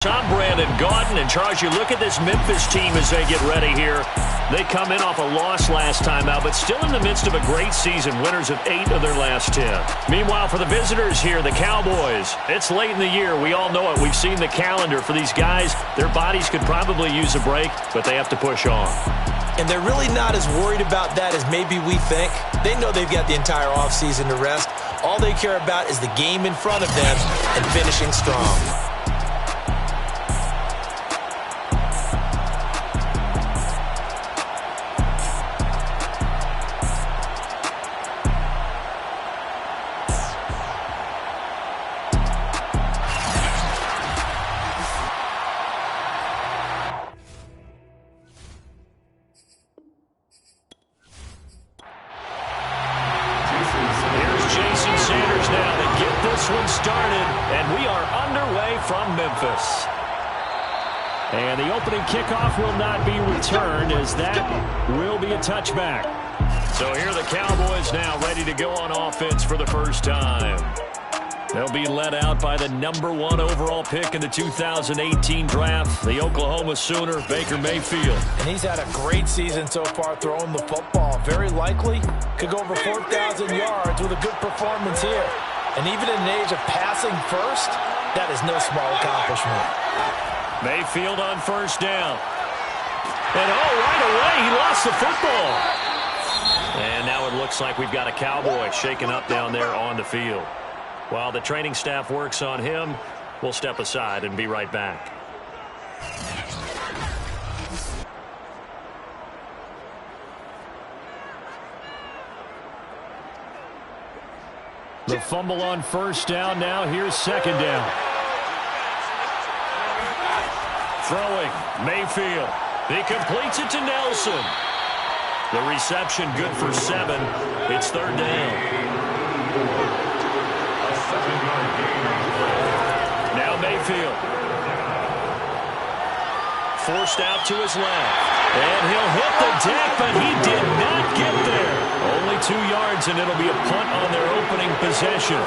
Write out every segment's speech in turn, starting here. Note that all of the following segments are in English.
Tom Brandon, Gordon, and Charles, you look at this Memphis team as they get ready here. They come in off a loss last time out, but still in the midst of a great season, winners of 8 of their last 10. Meanwhile, for the visitors here, the Cowboys, it's late in the year. We all know it. We've seen the calendar for these guys. Their bodies could probably use a break, but they have to push on. And they're really not as worried about that as maybe we think. They know they've got the entire offseason to rest. All they care about is the game in front of them and finishing strong. And the opening kickoff will not be returned, as that will be a touchback. So here are the Cowboys now ready to go on offense for the first time. They'll be led out by the #1 overall pick in the 2018 draft, the Oklahoma Sooner, Baker Mayfield. And he's had a great season so far throwing the football. Very likely could go over 4,000 yards with a good performance here. And even in an age of passing first, that is no small accomplishment. Mayfield on first down. And right away, he lost the football. And now it looks like we've got a Cowboy shaken up down there on the field. While the training staff works on him, we'll step aside and be right back. The fumble on first down now. Here's second down. Throwing, Mayfield. He completes it to Nelson. The reception good for 7. It's third down. Now Mayfield. Forced out to his left. And he'll hit the deck, but he did not get there. Only 2 yards, and it'll be a punt on their opening possession.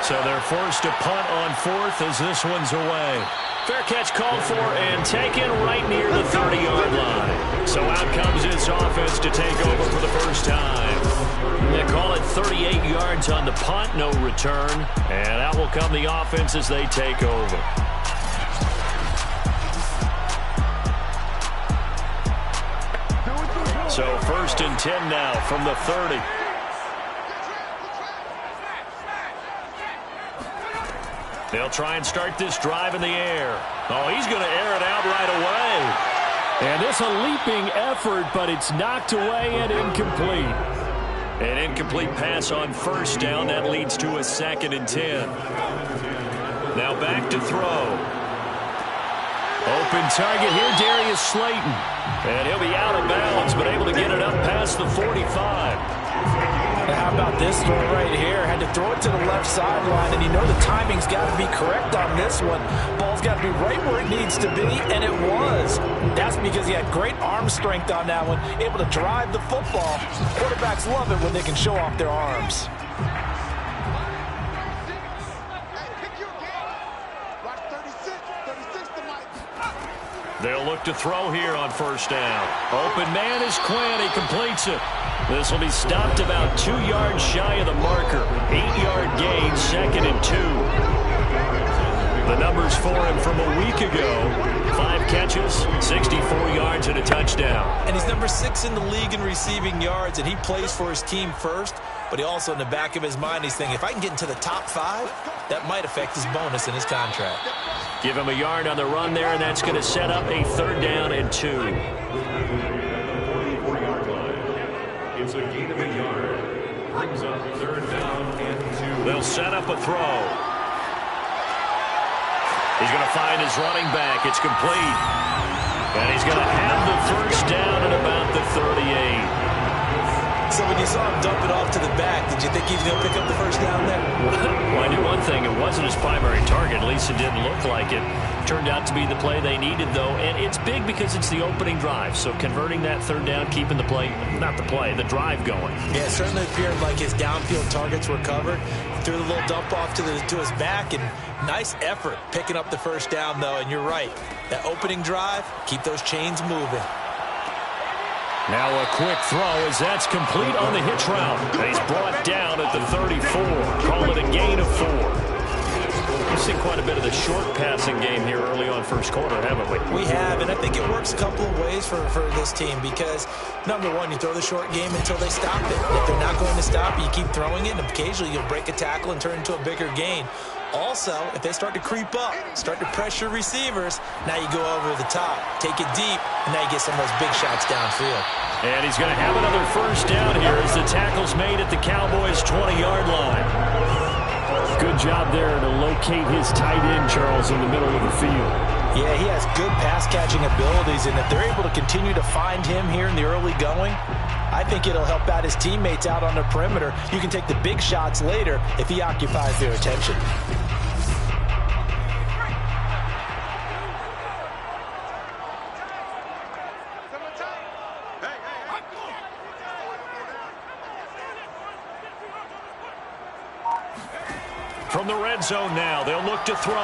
So they're forced to punt on 4th as this one's away. Fair catch called for and taken right near the 30-yard line. So out comes his offense to take over for the first time. They call it 38 yards on the punt, no return. And out will come the offense as they take over. So 1st and 10 now from the 30. They'll try and start this drive in the air. Oh, he's going to air it out right away. And it's a leaping effort, but it's knocked away and incomplete. An incomplete pass on first down. That leads to a 2nd and 10. Now back to throw. Open target here, Darius Slayton. And he'll be out of bounds, but able to get it up past the 45. How about this throw right here? Had to throw it to the left sideline, and you know the timing's got to be correct on this one. Ball's got to be right where it needs to be, and it was. That's because he had great arm strength on that one, able to drive the football. Quarterbacks love it when they can show off their arms. They'll look to throw here on first down. Open man is Quinn. He completes it. This will be stopped about 2 yards shy of the marker. 8-yard gain, 2nd and 2. The numbers for him from a week ago. 5 catches, 64 yards, and a touchdown. And he's number 6 in the league in receiving yards, and he plays for his team first. But he also, in the back of his mind, he's thinking, if I can get into the top 5, that might affect his bonus in his contract. Give him a yard on the run there, and that's going to set up a 3rd down and 2. It's a gain of a yard. Brings up 3rd down and 2. They'll set up a throw. He's going to find his running back. It's complete. And he's going to have the first down at about the 38. So when you saw him dump it off to the back, did you think he was going to pick up the first down there? Well, I knew one thing. It wasn't his primary target. target. At least it didn't look like it. Turned out to be the play they needed, though. And it's big because it's the opening drive. So converting that third down, keeping the drive going. Yeah, it certainly appeared like his downfield targets were covered. Threw the little dump off to his back, and nice effort picking up the first down, though. And you're right. That opening drive, keep those chains moving. Now a quick throw as that's complete on the hitch route. He's brought down at the 34. Call it a gain of 4. We've seen quite a bit of the short passing game here early on first quarter, haven't we? We have, and I think it works a couple of ways for this team because, number one, you throw the short game until they stop it. If they're not going to stop it, you keep throwing it, and occasionally you'll break a tackle and turn it into a bigger gain. Also, if they start to creep up, start to pressure receivers, now you go over the top, take it deep, and now you get some of those big shots downfield. And he's going to have another first down here as the tackle's made at the Cowboys' 20-yard line. Good job there to locate his tight end, Charles, in the middle of the field. Yeah, he has good pass-catching abilities, and if they're able to continue to find him here in the early going, I think it'll help out his teammates out on the perimeter. You can take the big shots later if he occupies their attention. From the red zone now, they'll look to throw.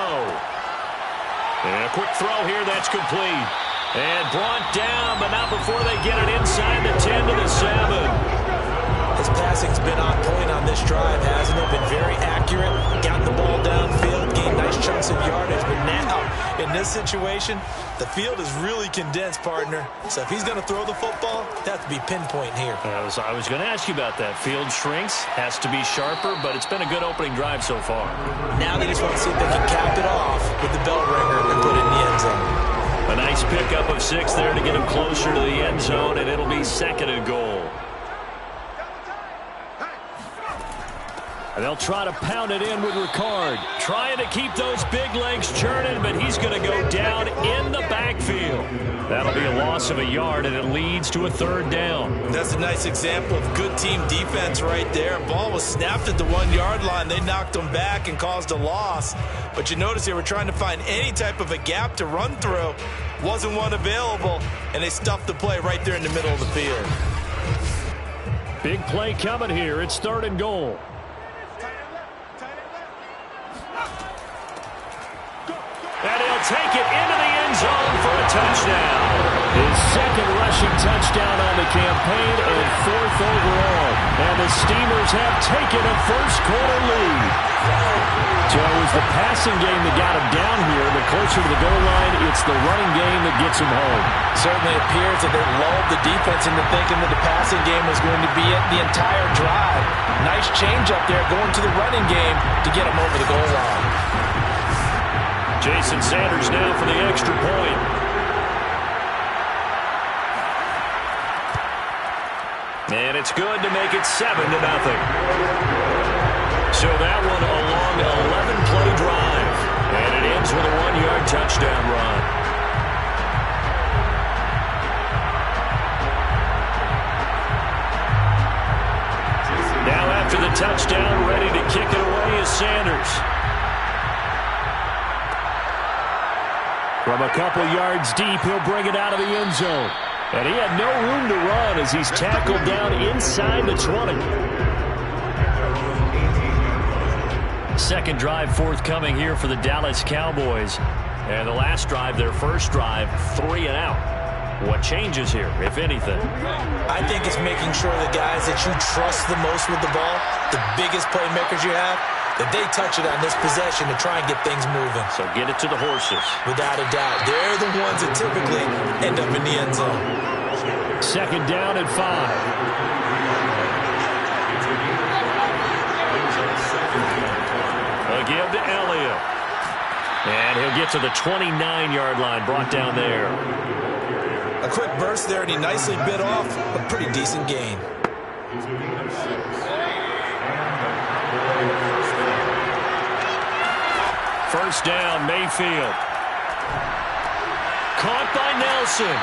And a quick throw here, that's complete. And brought down, but not before they get it inside the 10 to the 7. His passing's been on point on this drive, hasn't it? Been very accurate, got the ball downfield, gained nice chunks of yardage. But now, in this situation, the field is really condensed, partner. So if he's going to throw the football, that has to be pinpoint here. I was going to ask you about that. Field shrinks, has to be sharper, but it's been a good opening drive so far. Now they just want to see if they can cap it off with the bell ringer and put it in the end zone. A nice pickup of 6 there to get him closer to the end zone, and it'll be 2nd and goal. And they'll try to pound it in with Ricard. Trying to keep those big legs churning, but he's going to go down in the backfield. That'll be a loss of a yard, and it leads to a 3rd down. That's a nice example of good team defense right there. Ball was snapped at the 1-yard line. They knocked him back and caused a loss. But you notice they were trying to find any type of a gap to run through. Wasn't one available, and they stuffed the play right there in the middle of the field. Big play coming here. It's 3rd and goal. And he'll take it into the end zone for a touchdown. His 2nd rushing touchdown on the campaign and 4th overall. And the Steamers have taken a first-quarter lead. So it was the passing game that got him down here, but closer to the goal line, it's the running game that gets him home. Certainly appears that they lulled the defense into thinking that the passing game was going to be it the entire drive. Nice change up there going to the running game to get him over the goal line. Jason Sanders now for the extra point. And it's good to make it 7-0. So that one a long 11-play drive. And it ends with a 1-yard touchdown run. Now after the touchdown, ready to kick it away is Sanders. From a couple yards deep, he'll bring it out of the end zone. And he had no room to run as he's tackled down inside the 20. 2nd drive forthcoming here for the Dallas Cowboys. And the last drive, their first drive, 3 and out. What changes here, if anything? I think it's making sure the guys that you trust the most with the ball, the biggest playmakers you have, that they touch it on this possession to try and get things moving. So get it to the horses. Without a doubt. They're the ones that typically end up in the end zone. 2nd down and 5. A give to Elliott. And he'll get to the 29-yard line, brought down there. A quick burst there, and he nicely bit off a pretty decent gain. First down, Mayfield. Caught by Nelson.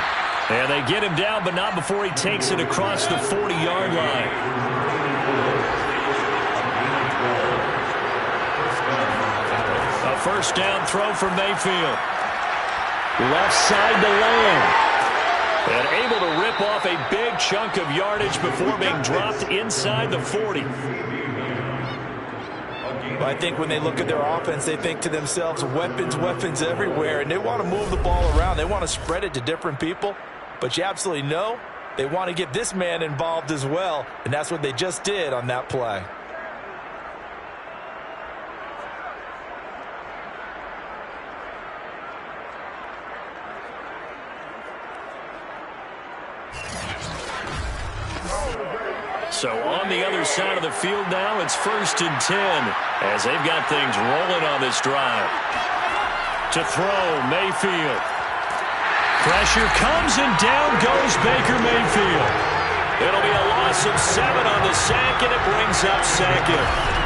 And they get him down, but not before he takes it across the 40-yard line. A first down throw for Mayfield. Left side to land. And able to rip off a big chunk of yardage before being dropped inside the 40. Well, I think when they look at their offense, they think to themselves, weapons, weapons everywhere. And they want to move the ball around. They want to spread it to different people. But you absolutely know they want to get this man involved as well. And that's what they just did on that play. So on the other side of the field now, it's 1st and 10 as they've got things rolling on this drive. To throw, Mayfield. Pressure comes and down goes Baker Mayfield. It'll be a loss of 7 on the sack, and it brings up 2nd.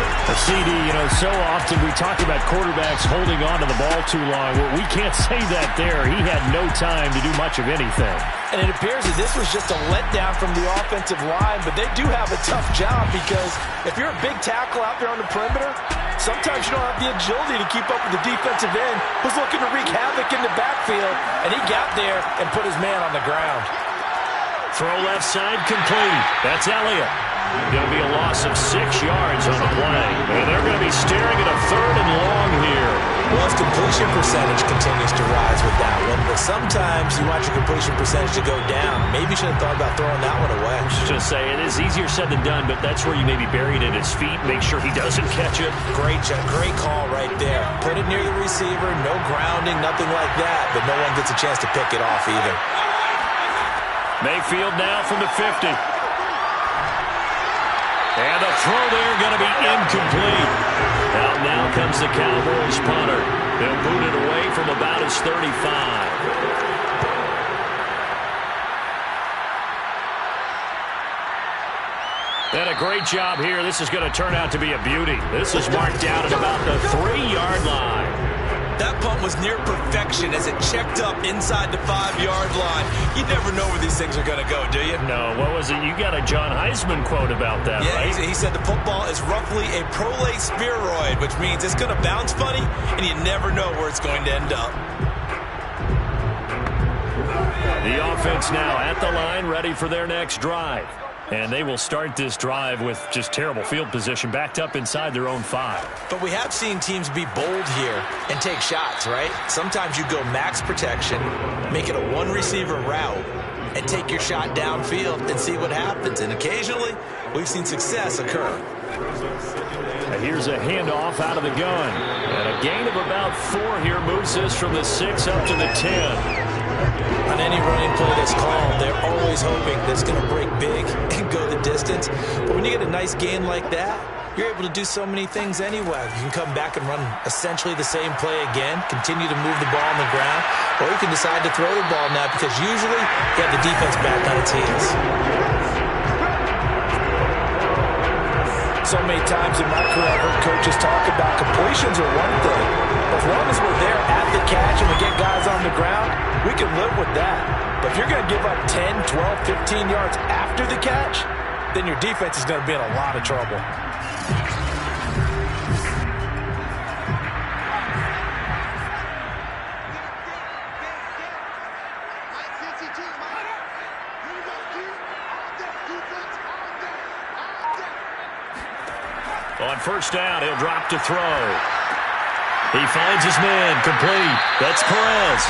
CD, so often we talk about quarterbacks holding on to the ball too long. Well, we can't say that there. He had no time to do much of anything. And it appears that this was just a letdown from the offensive line, but they do have a tough job because if you're a big tackle out there on the perimeter, sometimes you don't have the agility to keep up with the defensive end who's looking to wreak havoc in the backfield, and he got there and put his man on the ground. Throw left side complete. That's Elliott. It'll be a loss of 6 yards on the play. And they're going to be staring at a 3rd and long here. Well, his completion percentage continues to rise with that one, but sometimes you want your completion percentage to go down. Maybe you should have thought about throwing that one away. Just say it is easier said than done, but that's where you maybe bury it at his feet. Make sure he doesn't catch it. Great call right there. Put it near the receiver, no grounding, nothing like that, but no one gets a chance to pick it off either. Mayfield now from the 50. And the throw there going to be incomplete. Now comes the Cowboys punter. They'll boot it away from about his 35. And a great job here. This is going to turn out to be a beauty. This is marked out at about the 3-yard line. That punt was near perfection as it checked up inside the 5-yard line. You never know where these things are going to go, do you? No, what was it? You got a John Heisman quote about that, right? Yeah, he said the football is roughly a prolate spheroid, which means it's going to bounce funny, and you never know where it's going to end up. The offense now at the line, ready for their next drive. And they will start this drive with just terrible field position, backed up inside their own 5. But we have seen teams be bold here and take shots, right? Sometimes you go max protection, make it a one-receiver route, and take your shot downfield and see what happens. And occasionally, we've seen success occur. And here's a handoff out of the gun. And a gain of about 4 here moves this from the 6 up to the 10. On any running play that's called, they're always hoping that it's going to break big and go the distance. But when you get a nice gain like that, you're able to do so many things anyway. You can come back and run essentially the same play again, continue to move the ball on the ground, or you can decide to throw the ball now because usually you have the defense back on its heels. So many times in my career, I've heard coaches talk about completions are one thing. As long as we're there at the catch and we get guys on the ground, we can live with that. But if you're going to give up 10, 12, 15 yards after the catch, then your defense is going to be in a lot of trouble. On first down, he'll drop to throw. He finds his man, complete. That's Perez.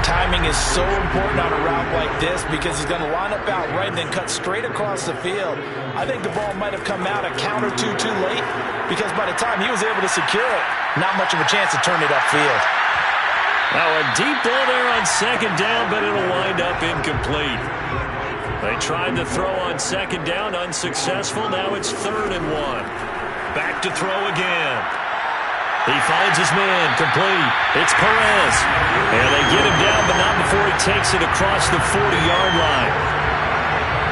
Timing is so important on a route like this because he's going to line up out right and then cut straight across the field. I think the ball might have come out a count or two too late because by the time he was able to secure it, not much of a chance to turn it upfield. Now a deep ball there on second down, but it'll wind up incomplete. They tried to throw on second down, unsuccessful. Now it's 3rd and 1. Back to throw again. He finds his man, complete. It's Perez. And they get him down, but not before he takes it across the 40-yard line.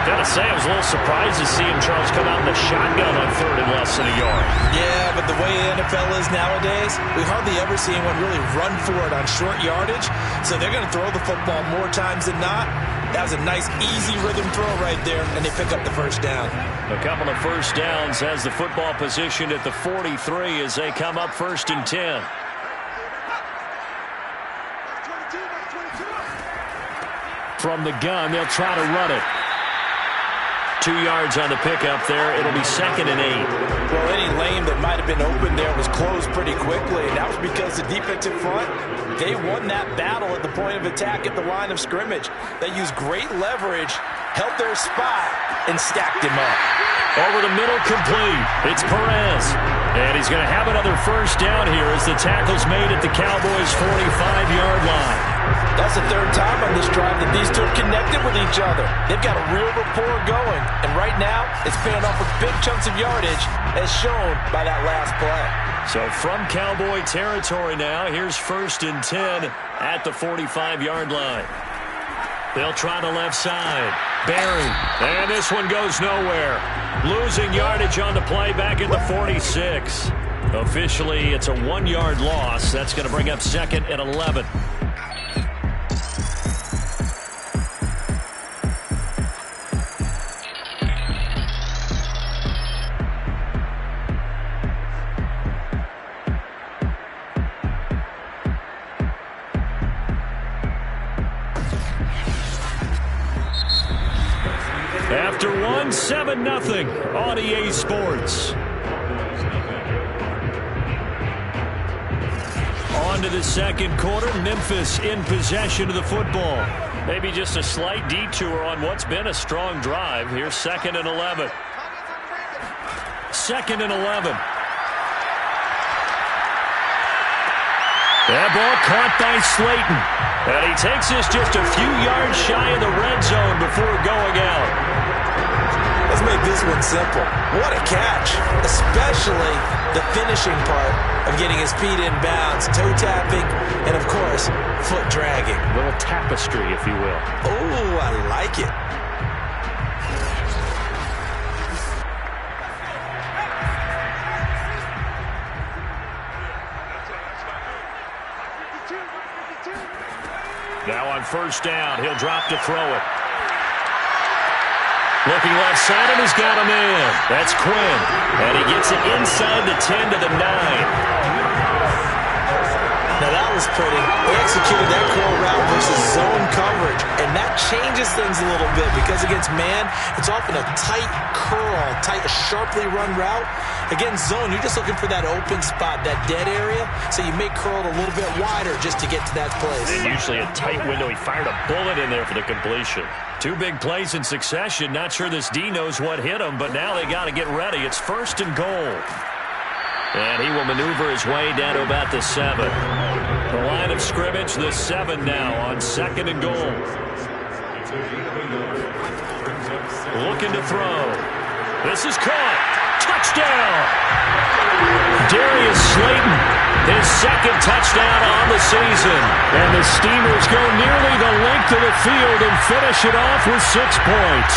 Gotta say, I was a little surprised to see him, Charles, come out in the shotgun on third and less than a yard. Yeah, but the way the NFL is nowadays, we hardly ever see anyone really run for it on short yardage. So they're going to throw the football more times than not. That was a nice, easy rhythm throw right there, and they pick up the first down. A couple of first downs has the football positioned at the 43 as they come up 1st and 10. From the gun, they'll try to run it. 2 yards on the pickup there. It'll be 2nd and 8. Well, any lane that might have been open there was closed pretty quickly, and that was because the defensive front, they won that battle at the point of attack at the line of scrimmage. They used great leverage, held their spot, and stacked him up. Over the middle, complete. It's Perez. And he's going to have another first down here as the tackle's made at the Cowboys' 45-yard line. That's the 3rd time on this drive that these two have connected with each other. They've got a real rapport going. And right now, it's paying off with big chunks of yardage, as shown by that last play. So from Cowboy territory now, here's 1st and 10 at the 45-yard line. They'll try the left side. Barry. And this one goes nowhere. Losing yardage on the play back at the 46. Officially, it's a 1-yard loss. That's going to bring up 2nd and 11. After 7-0 on EA Sports. On to the second quarter. Memphis in possession of the football. Maybe just a slight detour on what's been a strong drive. Here's 2nd and 11. 2nd and 11. That ball caught by Slayton. And he takes this just a few yards shy of the red zone before going out. Let's make this one simple. What a catch, especially the finishing part of getting his feet in bounds, toe tapping, and of course, foot dragging. A little tapestry, if you will. Oh, I like it. Now on first down, he'll drop to throw it. Looking left side, and he's got a man. That's Quinn. And he gets it inside the 10 to the 9. Now that was pretty. They executed that curl route versus zone coverage, and that changes things a little bit because against man, it's often a tight curl, sharply run route. Against zone, you're just looking for that open spot, that dead area, so you may curl it a little bit wider just to get to that place. And usually a tight window. He fired a bullet in there for the completion. 2 big plays in succession. Not sure this D knows what hit him, but now they got to get ready. It's 1st and goal. And he will maneuver his way down to about the 7. The line of scrimmage, the 7 now on 2nd and goal. Looking to throw. This is caught. Touchdown! Darius Slayton, his 2nd touchdown on the season. And the Steamers go nearly the length of the field and finish it off with 6 points.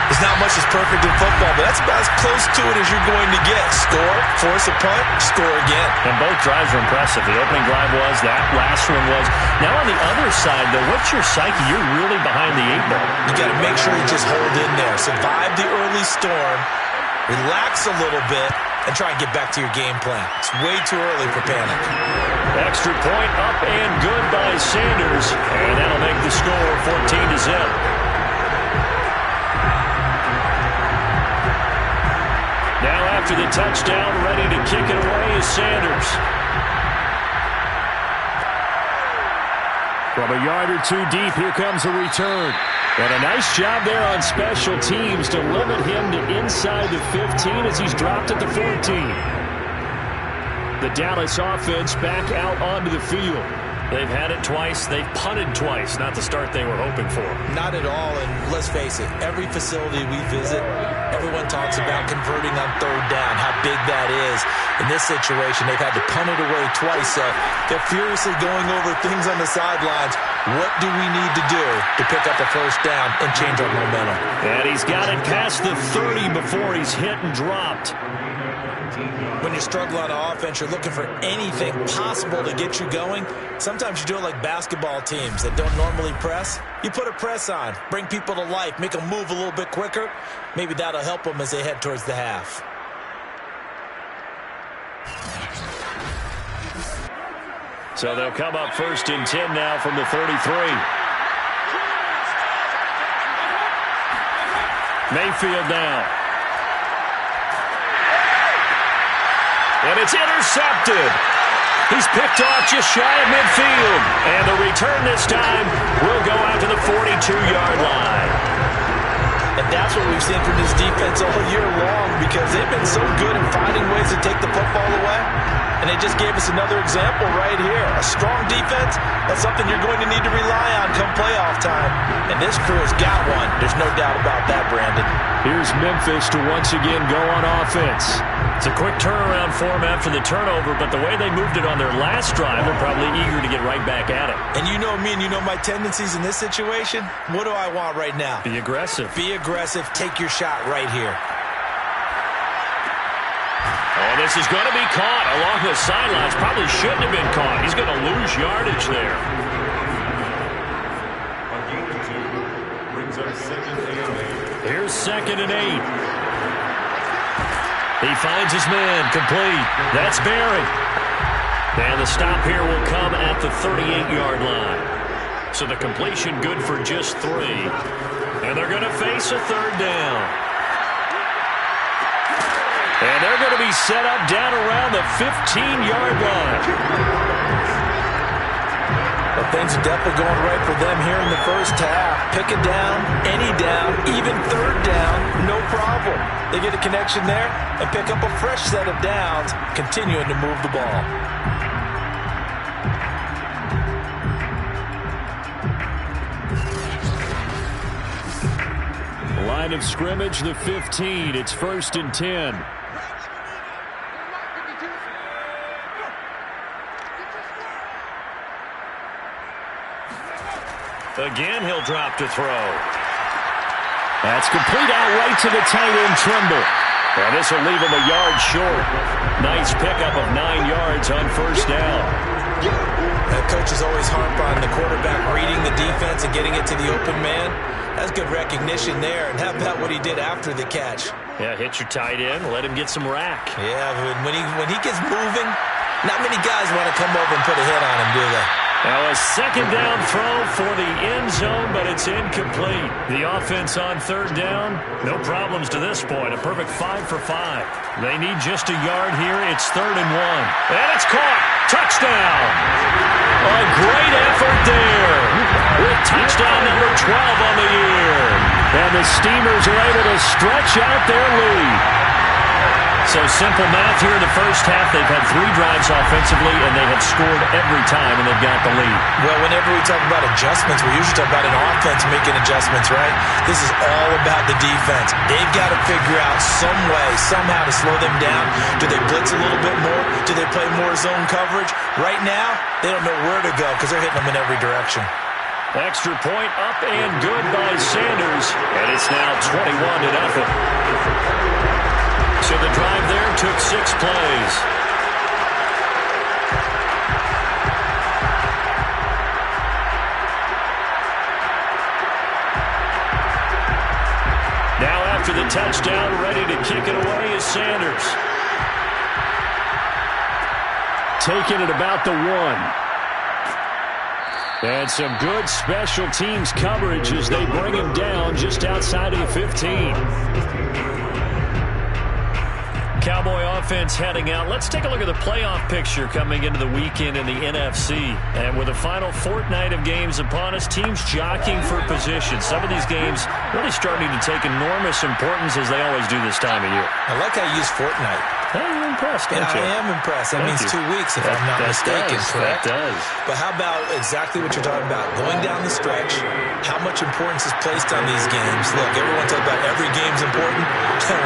There's not much that's perfect in football, but that's about as close to it as you're going to get. Score, force a punt, score again. And both drives were impressive. The opening drive was, that last one was. Now on the other side, though, what's your psyche? You're really behind the 8 ball. You got to make sure you just hold in there. Survive the early storm, relax a little bit, and try and get back to your game plan. It's way too early for panic. Extra point up and good by Sanders. And that'll make the score 14-0. Now after the touchdown, ready to kick it away is Sanders. From a yard or 2 deep, here comes a return. And a nice job there on special teams to limit him to inside the 15 as he's dropped at the 14. The Dallas offense back out onto the field. They've had it twice. They've punted twice. Not the start they were hoping for. Not at all, and let's face it, every facility we visit, everyone talks about converting on third down, how big that is. In this situation, they've had to punt it away twice, so they're furiously going over things on the sidelines. What do we need to do to pick up a first down and change our momentum? And he's got it past the 30 before he's hit and dropped. When you struggle on offense, you're looking for anything possible to get you going. Sometimes you do it like basketball teams that don't normally press. You put a press on, bring people to life, make them move a little bit quicker. Maybe that'll help them as they head towards the half. So they'll come up first and 10 now from the 33. Mayfield now. And it's intercepted. He's picked off just shy of midfield. And the return this time will go out to the 42-yard line. And that's what we've seen from this defense all year long, because they've been so good at finding ways to take the football away. And they just gave us another example right here. A strong defense, that's something you're going to need to rely on come playoff time. And this crew has got one. There's no doubt about that, Brandon. Here's Memphis to once again go on offense. It's a quick turnaround for them after the turnover, but the way they moved it on their last drive, they're probably eager to get right back at it. And you know me and you know my tendencies in this situation. What do I want right now? Be aggressive. Be aggressive. Take your shot right here. Oh, this is going to be caught along the sidelines. Probably shouldn't have been caught. He's going to lose yardage there. Here's 2nd and 8. He finds his man, complete. That's Barry. And the stop here will come at the 38-yard line. So the completion good for just 3. And they're going to face a 3rd down. And they're going to be set up down around the 15-yard line. But things are definitely going right for them here in the first half. Pick it down, any down, even 3rd down, no problem. They get a connection there and pick up a fresh set of downs, continuing to move the ball. Line of scrimmage, the 15. It's 1st and 10. Again, he'll drop to throw. That's complete out right to the tight end, Trimble. And this will leave him a yard short. Nice pickup of 9 yards on 1st down. Coaches always harp on the quarterback reading the defense and getting it to the open man. That's good recognition there. And how about what he did after the catch? Yeah, hit your tight end, let him get some rack. Yeah, when he gets moving, not many guys want to come over and put a hit on him, do they? Now a 2nd down throw for the end zone, but it's incomplete. The offense on 3rd down, no problems to this point. A perfect 5 for 5. They need just a yard here. It's 3rd and 1. And it's caught. Touchdown. A great effort there. With touchdown number 12 on the year. And the Steamers are able to stretch out their lead. So simple math here in the first half. They've had 3 drives offensively, and they have scored every time, and they've got the lead. Well, whenever we talk about adjustments, we usually talk about an offense making adjustments, right? This is all about the defense. They've got to figure out some way, somehow to slow them down. Do they blitz a little bit more? Do they play more zone coverage? Right now, they don't know where to go because they're hitting them in every direction. Extra point up and good by Sanders, and it's now 21-0. So the drive there took 6 plays. Now after the touchdown, ready to kick it away is Sanders. Taking it about the 1. And some good special teams coverage as they bring him down just outside of the 15. Cowboy offense heading out. Let's take a look at the playoff picture coming into the weekend in the NFC. And with the final fortnight of games upon us, teams jockeying for position. Some of these games really starting to take enormous importance as they always do this time of year. I like how you use fortnight. Hey, you're impressed, aren't you? I am impressed. That means 2 weeks, if I'm not mistaken, correct? That does. But how about exactly what you're talking about? Going down the stretch, how much importance is placed on these games? Look, everyone talks about every game's important.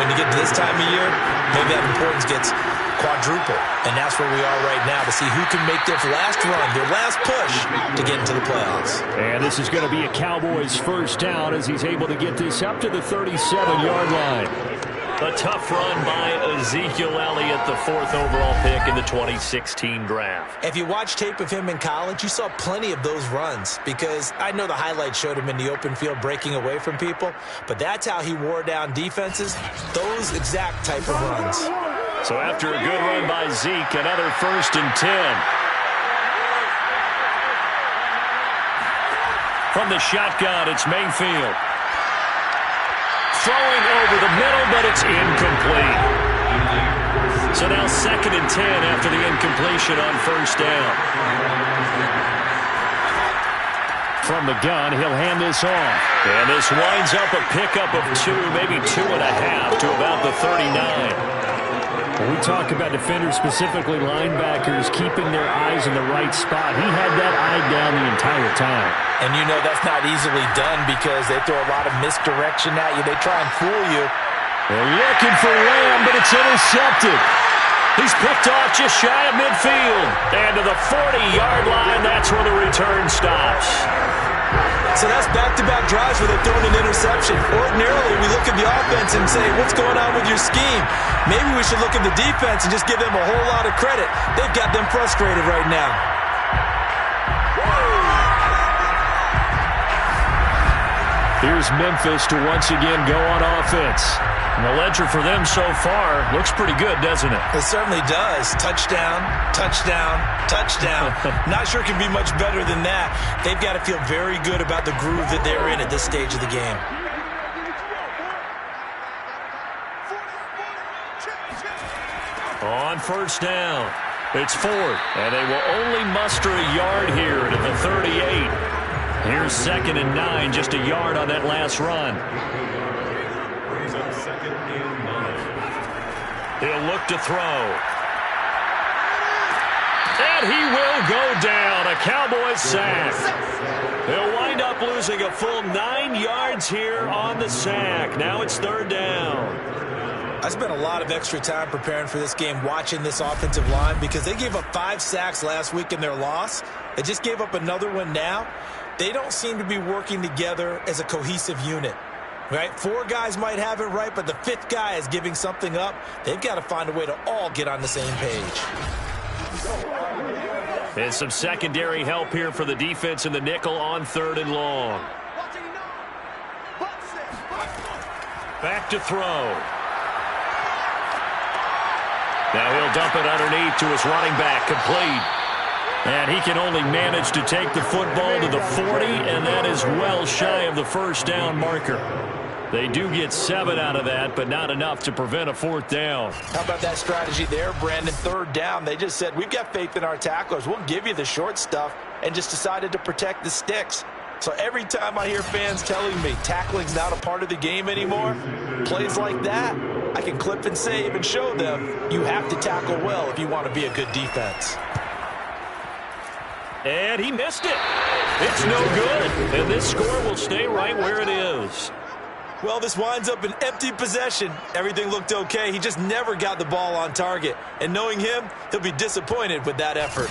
When you get to this time of year, maybe that importance gets quadruple. And that's where we are right now to see who can make their last run, their last push to get into the playoffs. And this is going to be a Cowboys first down as he's able to get this up to the 37-yard line. A tough run by Ezekiel Elliott, the 4th overall pick in the 2016 draft. If you watch tape of him in college, you saw plenty of those runs because I know the highlights showed him in the open field breaking away from people, but that's how he wore down defenses, those exact type of runs. So after a good run by Zeke, another 1st and 10. From the shotgun, it's Mayfield. Throwing over the middle, but it's incomplete. So now 2nd and 10 after the incompletion on 1st down. From the gun, he'll hand this off. And this winds up a pickup of 2, maybe 2.5 to about the 39. When we talk about defenders, specifically linebackers, keeping their eyes in the right spot, he had that eye down the entire time. And you know that's not easily done because they throw a lot of misdirection at you. They try and fool you. They're looking for Lamb, but it's intercepted. He's picked off just shy of midfield. And to the 40-yard line, that's where the return stops. So that's back-to-back drives where they're throwing an interception. Ordinarily, we look at the offense and say, what's going on with your scheme? Maybe we should look at the defense and just give them a whole lot of credit. They've got them frustrated right now. Here's Memphis to once again go on offense. And the ledger for them so far looks pretty good, doesn't it? It certainly does. Touchdown, touchdown, touchdown. Not sure it can be much better than that. They've got to feel very good about the groove that they're in at this stage of the game. On 1st down, it's 4th, and they will only muster a yard here to the 38. Here's 2nd and 9, just a yard on that last run. Brings up 2nd and 9. He'll look to throw. And he will go down, a Cowboys sack. They'll wind up losing a full 9 yards here on the sack. Now it's 3rd down. I spent a lot of extra time preparing for this game watching this offensive line because they gave up 5 sacks last week in their loss. They just gave up another one now. They don't seem to be working together as a cohesive unit, right? 4 guys might have it right, but the 5th guy is giving something up. They've got to find a way to all get on the same page. And some secondary help here for the defense in the nickel on 3rd and long. Back to throw. Now he'll dump it underneath to his running back, complete. And he can only manage to take the football to the 40, and that is well shy of the 1st down marker. They do get 7 out of that, but not enough to prevent a 4th down. How about that strategy there, Brandon? 3rd down, they just said, we've got faith in our tacklers. We'll give you the short stuff, and just decided to protect the sticks. So every time I hear fans telling me tackling's not a part of the game anymore, plays like that, I can clip and save and show them you have to tackle well if you want to be a good defense. And he missed it. It's no good. And this score will stay right where it is. Well, this winds up an empty possession. Everything looked okay. He just never got the ball on target. And knowing him, he'll be disappointed with that effort.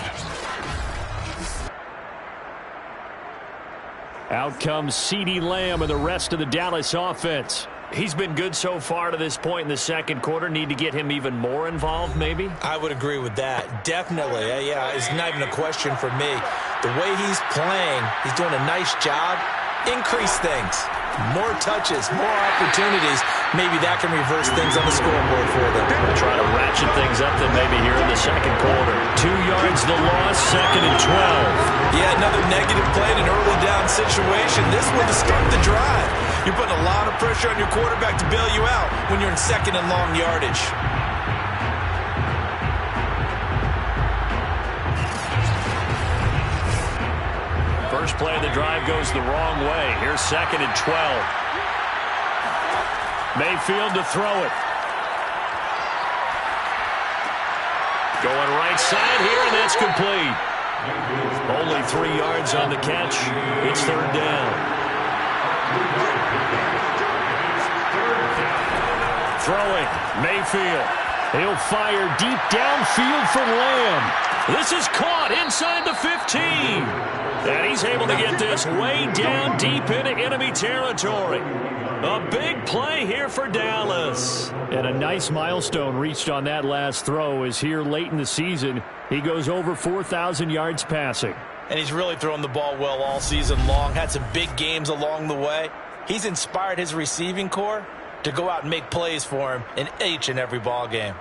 Out comes CeeDee Lamb and the rest of the Dallas offense. He's been good so far to this point in the 2nd quarter. Need to get him even more involved, maybe? I would agree with that. Definitely. Yeah, it's not even a question for me. The way he's playing, he's doing a nice job. Increase things. More touches, more opportunities. Maybe that can reverse things on the scoreboard for them. Try to ratchet things up then maybe here in the 2nd quarter. 2 yards the loss, 2nd and 12. Yeah, another negative play in an early down situation. This one to start the drive. You're putting a lot of pressure on your quarterback to bail you out when you're in 2nd and long yardage. First play of the drive goes the wrong way. Here's 2nd and 12. Mayfield to throw it. Going right side here, and that's complete. Only 3 yards on the catch. It's third down. Throwing, Mayfield. He'll fire deep downfield for Lamb. This is caught inside the 15. And he's able to get this way down deep into enemy territory. A big play here for Dallas. And a nice milestone reached on that last throw is here late in the season. He goes over 4,000 yards passing. And he's really thrown the ball well all season long. Had some big games along the way. He's inspired his receiving corps to go out and make plays for him in each and every ball game.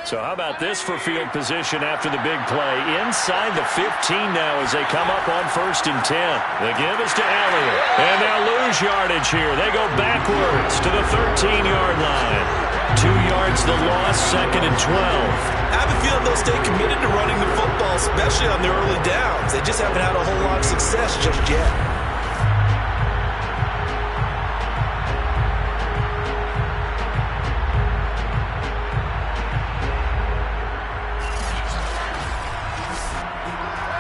So how about this for field position after the big play? Inside the 15 now as they come up on 1st and 10. The give is to Elliott. And they'll lose yardage here. They go backwards to the 13-yard line. 2 yards the loss, 2nd and 12. I have a feeling they'll stay committed to running the football, especially on the early downs. They just haven't had a whole lot of success just yet.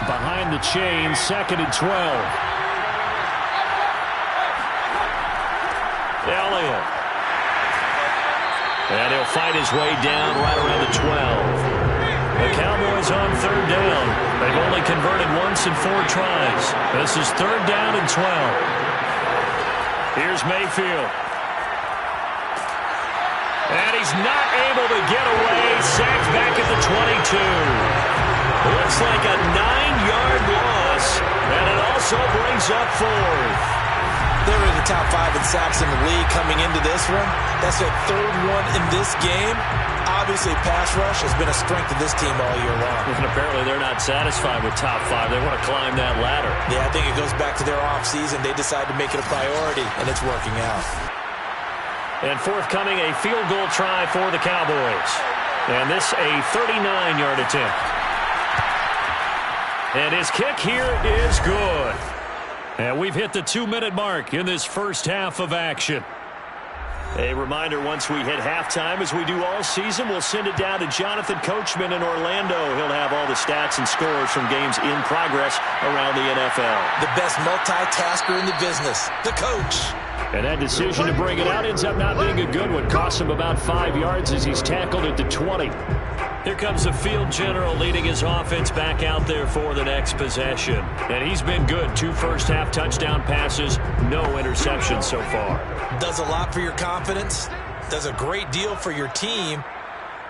Behind the chain, 2nd and 12. Elliott. And he'll fight his way down right around the 12. The Cowboys on 3rd down. They've only converted once in 4 tries. This is 3rd down and 12. Here's Mayfield. And he's not able to get away. Sacked back at the 22. Looks like a 9-yard loss. And it also brings up 4th. They're in the top 5 in sacks in the league coming into this one. That's their 3rd one in this game. Obviously, pass rush has been a strength of this team all year long. And apparently they're not satisfied with top 5. They want to climb that ladder. Yeah, I think it goes back to their offseason. They decide to make it a priority, and it's working out. And forthcoming, a field goal try for the Cowboys. And this a 39-yard attempt. And his kick here is good. And we've hit the 2-minute mark in this first half of action. A reminder, once we hit halftime, as we do all season, we'll send it down to Jonathan Coachman in Orlando. He'll have all the stats and scores from games in progress around the NFL. The best multitasker in the business, the coach. And that decision to bring it out ends up not being a good one. Costs him about 5 yards as he's tackled at the 20. Here comes the field general leading his offense back out there for the next possession. And he's been good. 2 first-half touchdown passes, no interceptions so far. Does a lot for your confidence. Does a great deal for your team.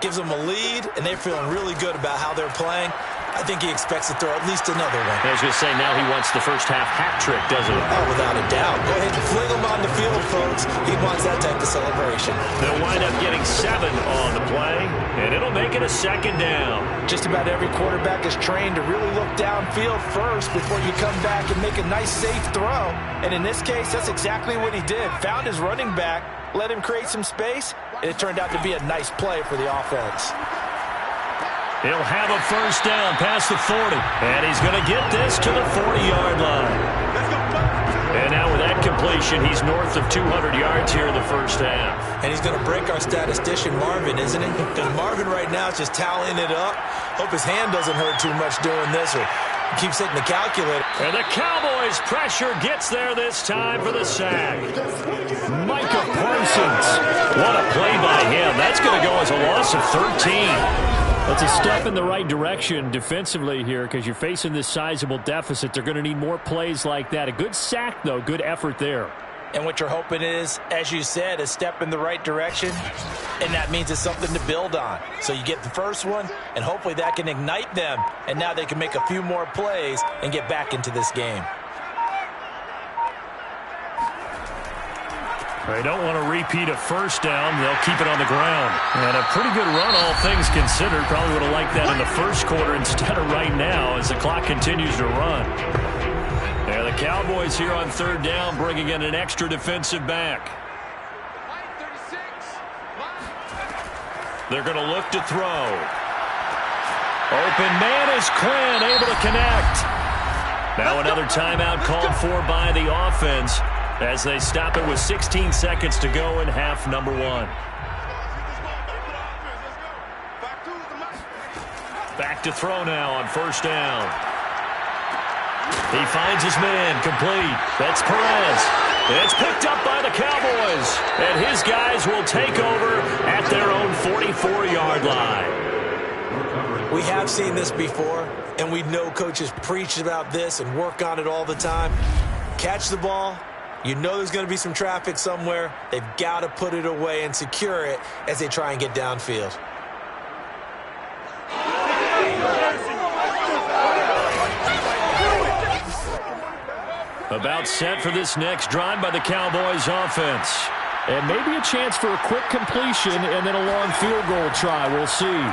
Gives them a lead, and they're feeling really good about how they're playing. I think he expects to throw at least another one. I was going to say, now he wants the first-half hat trick, doesn't he? Oh, without a doubt. Go ahead and fling him on the field, folks. He wants that type of celebration. They'll wind up getting 7 on the play, and it'll make it a 2nd down. Just about every quarterback is trained to really look downfield first before you come back and make a nice, safe throw. And in this case, that's exactly what he did. Found his running back, let him create some space, and it turned out to be a nice play for the offense. He'll have a first down past the 40. And he's going to get this to the 40-yard line. And now with that completion, he's north of 200 yards here in the first half. And he's going to break our statistician, Marvin, isn't he? Because Marvin right now is just tallying it up. Hope his hand doesn't hurt too much doing this, or keeps hitting the calculator. And the Cowboys' pressure gets there this time for the sack. Micah Parsons. What a play by him. That's going to go as a loss of 13. That's a step in the right direction defensively here because you're facing this sizable deficit. They're going to need more plays like that. A good sack, though. Good effort there. And what you're hoping is, as you said, a step in the right direction, and that means it's something to build on. So you get the first one, and hopefully that can ignite them, and now they can make a few more plays and get back into this game. They don't want to repeat a first down. They'll keep it on the ground. And a pretty good run, all things considered. Probably would have liked that in the first quarter instead of right now as the clock continues to run. And the Cowboys here on 3rd down bringing in an extra defensive back. They're going to look to throw. Open man is Quinn, able to connect. Now another timeout called for by the offense. as they stop it with 16 seconds to go in half number one. Back to throw now on first down. He finds his man, complete. That's Perez. It's picked up by the Cowboys, and his guys will take over at their own 44-yard line. We have seen this before, and we know coaches preach about this and work on it all the time. Catch the ball. You know there's going to be some traffic somewhere. They've got to put it away and secure it as they try and get downfield. About set for this next drive by the Cowboys offense. And maybe a chance for a quick completion and then a long field goal try. We'll see.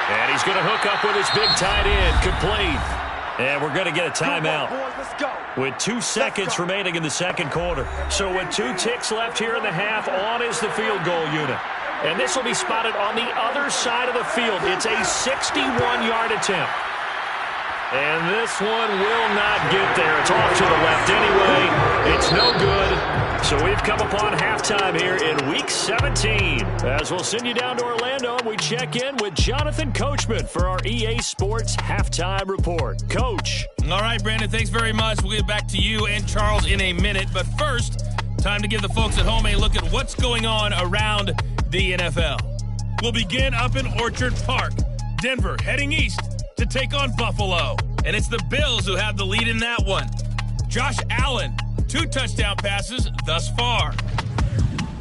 And he's going to hook up with his big tight end, complete. And we're going to get a timeout with 2 seconds remaining in the second quarter. So with 2 ticks left here in the half, on is the field goal unit. And this will be spotted on the other side of the field. It's a 61-yard attempt. And this one will not get there. It's off to the left anyway. It's no good. So we've come upon halftime here in Week 17. As we'll send you down to Orlando, we check in with Jonathan Coachman for our EA Sports Halftime Report. Coach. All right, Brandon, thanks very much. We'll get back to you and Charles in a minute. But first, time to give the folks at home a look at what's going on around the NFL. We'll begin up in Orchard Park. Denver heading east to take on Buffalo. And it's the Bills who have the lead in that one. Josh Allen, 2 touchdown passes thus far.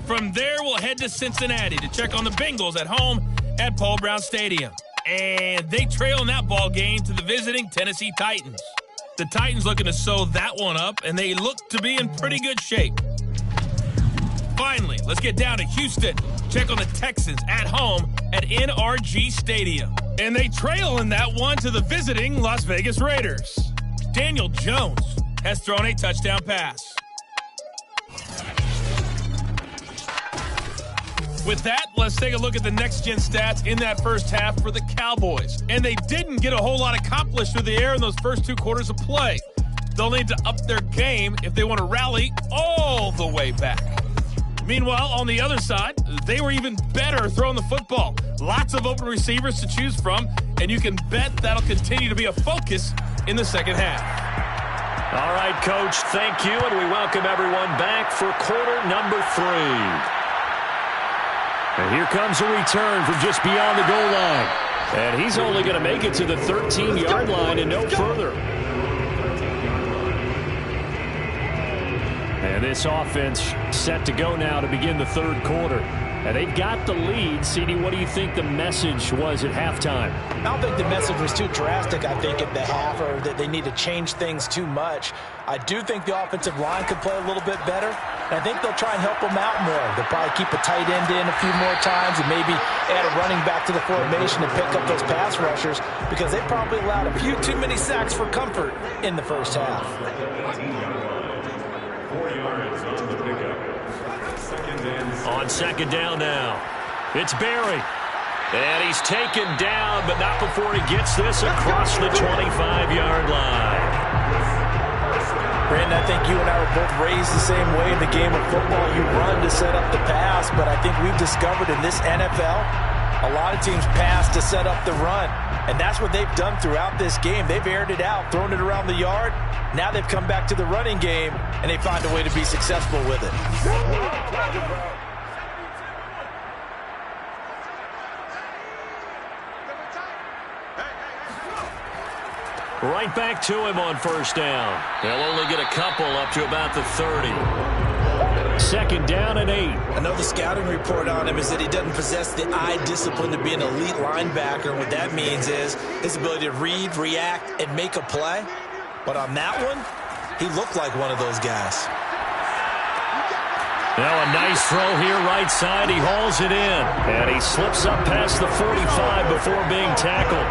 From there, we'll head to Cincinnati to check on the Bengals at home at Paul Brown Stadium. And they trail in that ball game to the visiting Tennessee Titans. The Titans looking to sew that one up, and they look to be in pretty good shape. Finally, let's get down to Houston. Check on the Texans at home at NRG Stadium. And they trail in that one to the visiting Las Vegas Raiders. Daniel Jones has thrown a touchdown pass. With that, let's take a look at the next-gen stats in that first half for the Cowboys. And they didn't get a whole lot accomplished through the air in those first 2 quarters of play. They'll need to up their game if they want to rally all the way back. Meanwhile, on the other side, they were even better throwing the football. Lots of open receivers to choose from, and you can bet that'll continue to be a focus in the second half. All right, Coach, thank you, and we welcome everyone back for quarter number 3. And here comes a return from just beyond the goal line. And he's only going to make it to the 13-yard line and no further. And this offense set to go now to begin the third quarter. And they've got the lead. CD, what do you think the message was at halftime? I don't think the message was too drastic, I think, at the half, or that they need to change things too much. I do think the offensive line could play a little bit better, and I think they'll try and help them out more. They'll probably keep a tight end in a few more times and maybe add a running back to the formation to pick up those pass rushers, because they probably allowed a few too many sacks for comfort in the first half. 4 yards on the pickup. On second down now, it's Barry. And he's taken down, but not before he gets this across the 25-yard line. Brandon, I think you and I were both raised the same way in the game of football. You run to set up the pass, but I think we've discovered in this NFL, a lot of teams pass to set up the run. And that's what they've done throughout this game. They've aired it out, thrown it around the yard. Now they've come back to the running game, and they find a way to be successful with it. Right back to him on first down. They'll only get a couple up to about the 30. Second down and 8. Another scouting report on him is that he doesn't possess the eye discipline to be an elite linebacker. What that means is his ability to read, react, and make a play. But on that one, he looked like one of those guys. Now a nice throw here right side. He hauls it in. And he slips up past the 45 before being tackled.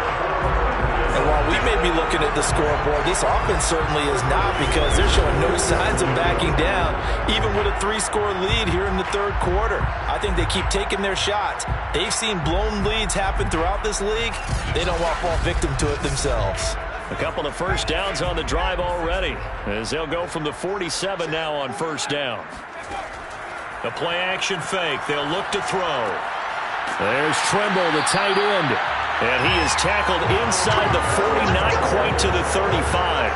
And while we may be looking at the scoreboard, this offense certainly is not, because they're showing no signs of backing down, even with a 3-score lead here in the third quarter. I think they keep taking their shots. They've seen blown leads happen throughout this league. They don't want to fall victim to it themselves. A couple of first downs on the drive already, as they'll go from the 47 now on first down. The play action fake. They'll look to throw. There's Trimble, the tight end. And he is tackled inside the 40, not quite to the 35.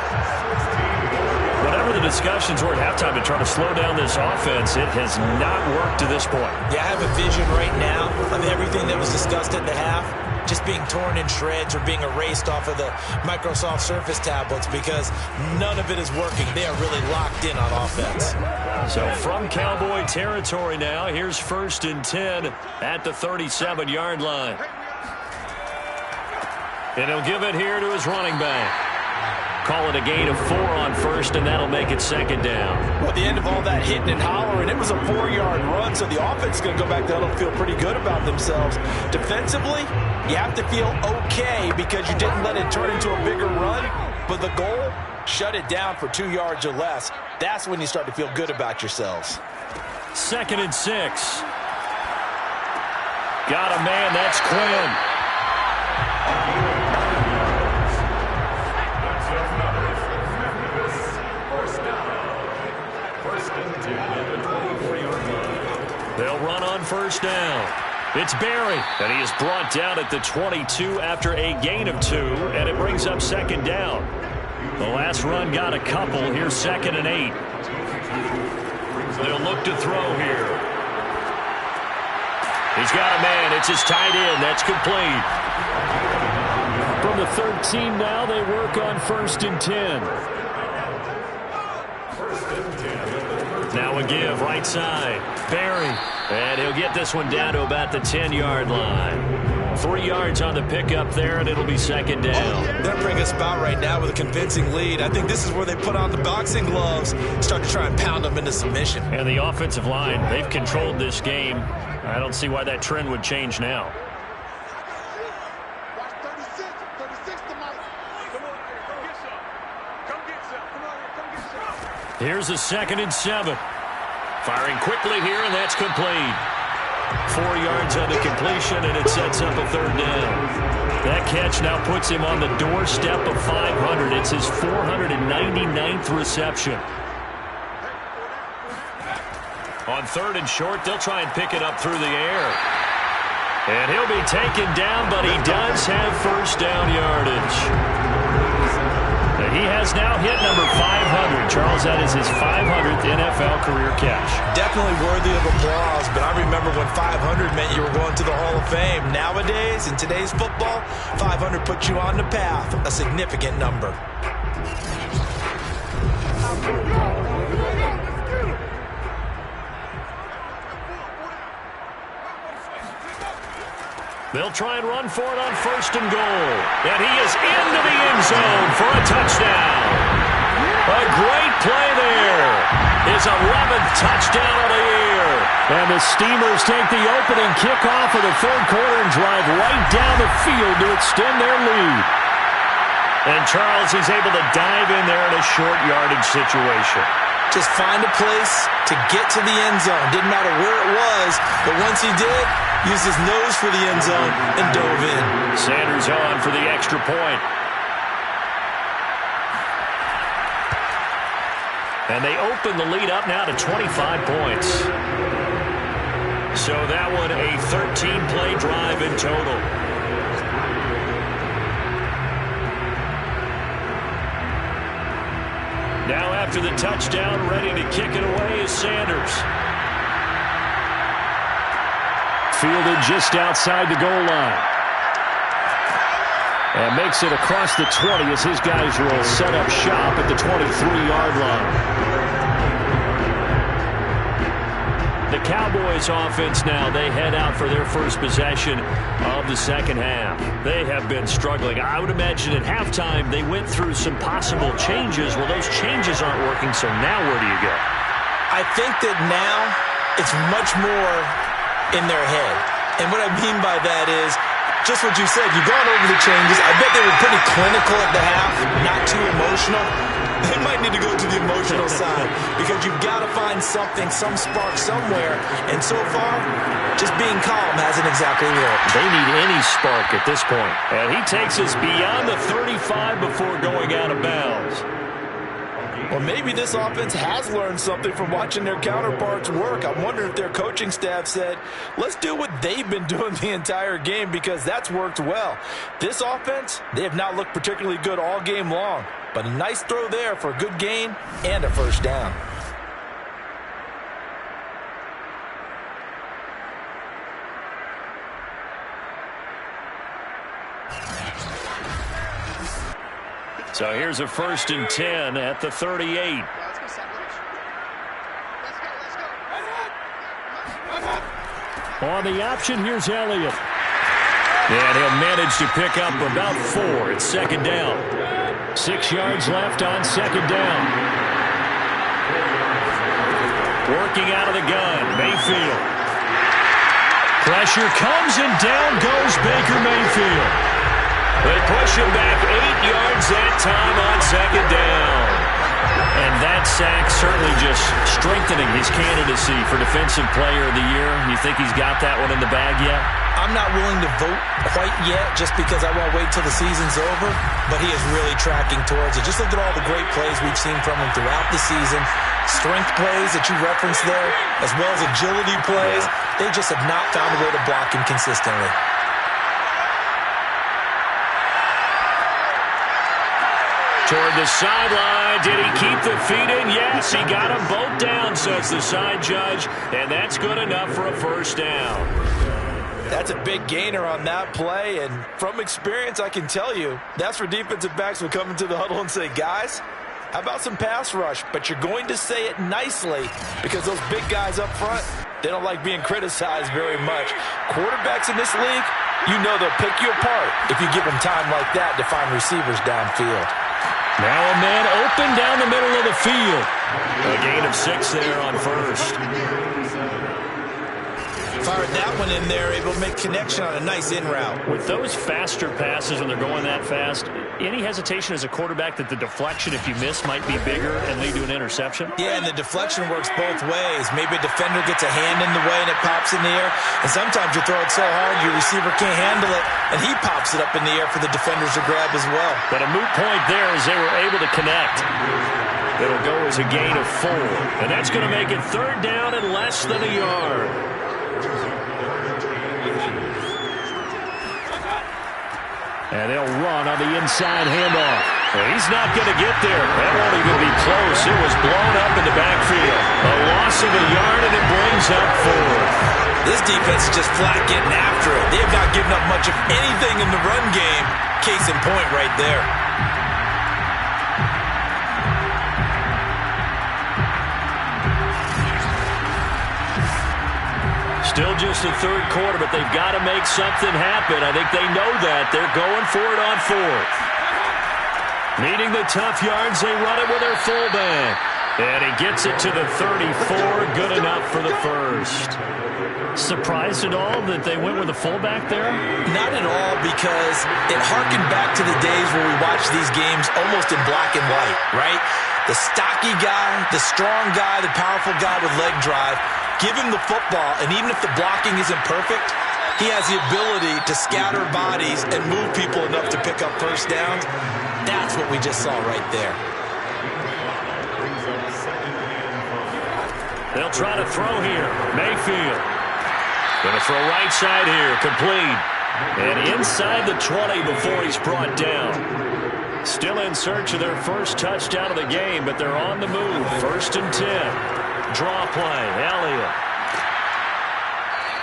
Whatever the discussions were at halftime to try to slow down this offense, it has not worked to this point. Yeah, I have a vision right now of everything that was discussed at the half just being torn in shreds or being erased off of the Microsoft Surface tablets because none of it is working. They are really locked in on offense. So from Cowboy territory now, here's 1st and 10 at the 37-yard line. And he'll give it here to his running back. Call it a gain of 4 on first, and that'll make it 2nd down. Well, at the end of all that hitting and hollering, it was a 4-yard run, so the offense is going to go back down and feel pretty good about themselves. Defensively, you have to feel okay because you didn't let it turn into a bigger run, but the goal, shut it down for 2 yards or less. That's when you start to feel good about yourselves. 2nd and 6. Got a man, that's Quinn. They'll run on first down. It's Berry, and he is brought down at the 22 after a gain of 2, and it brings up 2nd down. The last run got a couple. Here's 2nd and 8. They'll look to throw here. He's got a man. It's his tight end. That's complete. From the 13 now, they work on 1st and 10. Now a give, right side. Berry. And he'll get this one down to about the 10-yard line. 3 yards on the pickup there, and it'll be 2nd down. They're bringing us about right now with a convincing lead. I think this is where they put on the boxing gloves, start to try and pound them into submission. And the offensive line, they've controlled this game. I don't see why that trend would change now. Here's a 2nd and 7. Firing quickly here, and that's complete. 4 yards on the completion, and it sets up a 3rd down. That catch now puts him on the doorstep of 500. It's his 499th reception. On 3rd and short, they'll try and pick it up through the air. And he'll be taken down, but he does have first down yardage. And he has now hit number 500. Charles, that is his 500th NFL career catch. Definitely worthy of applause, but I remember when 500 meant you were going to the Hall of Fame. Nowadays, in today's football, 500 puts you on the path, a significant number. They'll try and run for it on 1st and goal. And he is into the end zone for a touchdown. A great play there. His 11th touchdown of the year. And the Steamers take the opening kickoff of the 3rd quarter and drive right down the field to extend their lead. And Charles, he's able to dive in there in a short yardage situation. Just find a place to get to the end zone. Didn't matter where it was, but once he did, used his nose for the end zone and dove in. Sanders on for the extra point. And they open the lead up now to 25 points. So that one a 13-play drive in total. Now after the touchdown, ready to kick it away is Sanders. Fielded just outside the goal line. And makes it across the 20 as his guys will set up shop at the 23-yard line. The Cowboys offense now, they head out for their first possession of the second half. They have been struggling. I would imagine at halftime they went through some possible changes. Well, those changes aren't working, so now where do you go? I think that now it's much more in their head. And what I mean by that is just what you said. You've gone over the changes. I bet they were pretty clinical at the half, not too emotional. They might need to go to the emotional side because you've got to find something, some spark somewhere. And so far, just being calm hasn't exactly worked. They need any spark at this point. And he takes us beyond the 35 before going out of bounds. Well, maybe this offense has learned something from watching their counterparts work. I'm wondering if their coaching staff said, let's do what they've been doing the entire game because that's worked well. This offense, they have not looked particularly good all game long, but a nice throw there for a good gain and a first down. So here's a 1st and 10 at the 38. On the option, here's Elliott. And he'll manage to pick up about 4. It's 2nd down. 6 yards left on 2nd down. Working out of the gun, Mayfield. Pressure comes and down goes Baker Mayfield. They push him back 8 yards that time on 2nd down. And that sack certainly just strengthening his candidacy for Defensive Player of the Year. You think he's got that one in the bag yet? I'm not willing to vote quite yet just because I want to wait till the season's over, but he is really tracking towards it. Just look at all the great plays we've seen from him throughout the season. Strength plays that you referenced there, as well as agility plays. They just have not found a way to block him consistently. Toward the sideline. Did he keep the feet in? Yes, he got them both down, says the side judge, and that's good enough for a first down. That's a big gainer on that play, and from experience, I can tell you, that's where defensive backs will come into the huddle and say, guys, how about some pass rush? But you're going to say it nicely because those big guys up front, they don't like being criticized very much. Quarterbacks in this league, you know they'll pick you apart if you give them time like that to find receivers downfield. Now a man open down the middle of the field. A gain of 6 there on 1st. Fired that one in there, able to make connection on a nice in route. With those faster passes when they're going that fast, any hesitation as a quarterback that the deflection, if you miss, might be bigger and lead to an interception? Yeah, and the deflection works both ways. Maybe a defender gets a hand in the way and it pops in the air. And sometimes you throw it so hard your receiver can't handle it, and he pops it up in the air for the defenders to grab as well. But a moot point there as they were able to connect. It'll go as a gain of 4. And that's going to make it 3rd down and less than a yard. And they'll run on the inside handoff. Well, he's not going to get there. That won't even be close. It was blown up in the backfield. A loss of a yard, and it brings up 4. This defense is just flat getting after it. They have not given up much of anything in the run game. Case in point right there. Still just the 3rd quarter, but they've got to make something happen. I think they know that. They're going for it on 4th. Needing the tough yards, they run it with their fullback. And he gets it to the 34. Good enough for the 1st. Surprised at all that they went with a fullback there? Not at all, because it harkened back to the days where we watched these games almost in black and white, right? The stocky guy, the strong guy, the powerful guy with leg drive. Give him the football, and even if the blocking isn't perfect, he has the ability to scatter bodies and move people enough to pick up first downs. That's what we just saw right there. They'll try to throw here. Mayfield. Going to throw right side here. Complete. And inside the 20 before he's brought down. Still in search of their first touchdown of the game, but they're on the move. 1st and 10. Draw play, Elliott.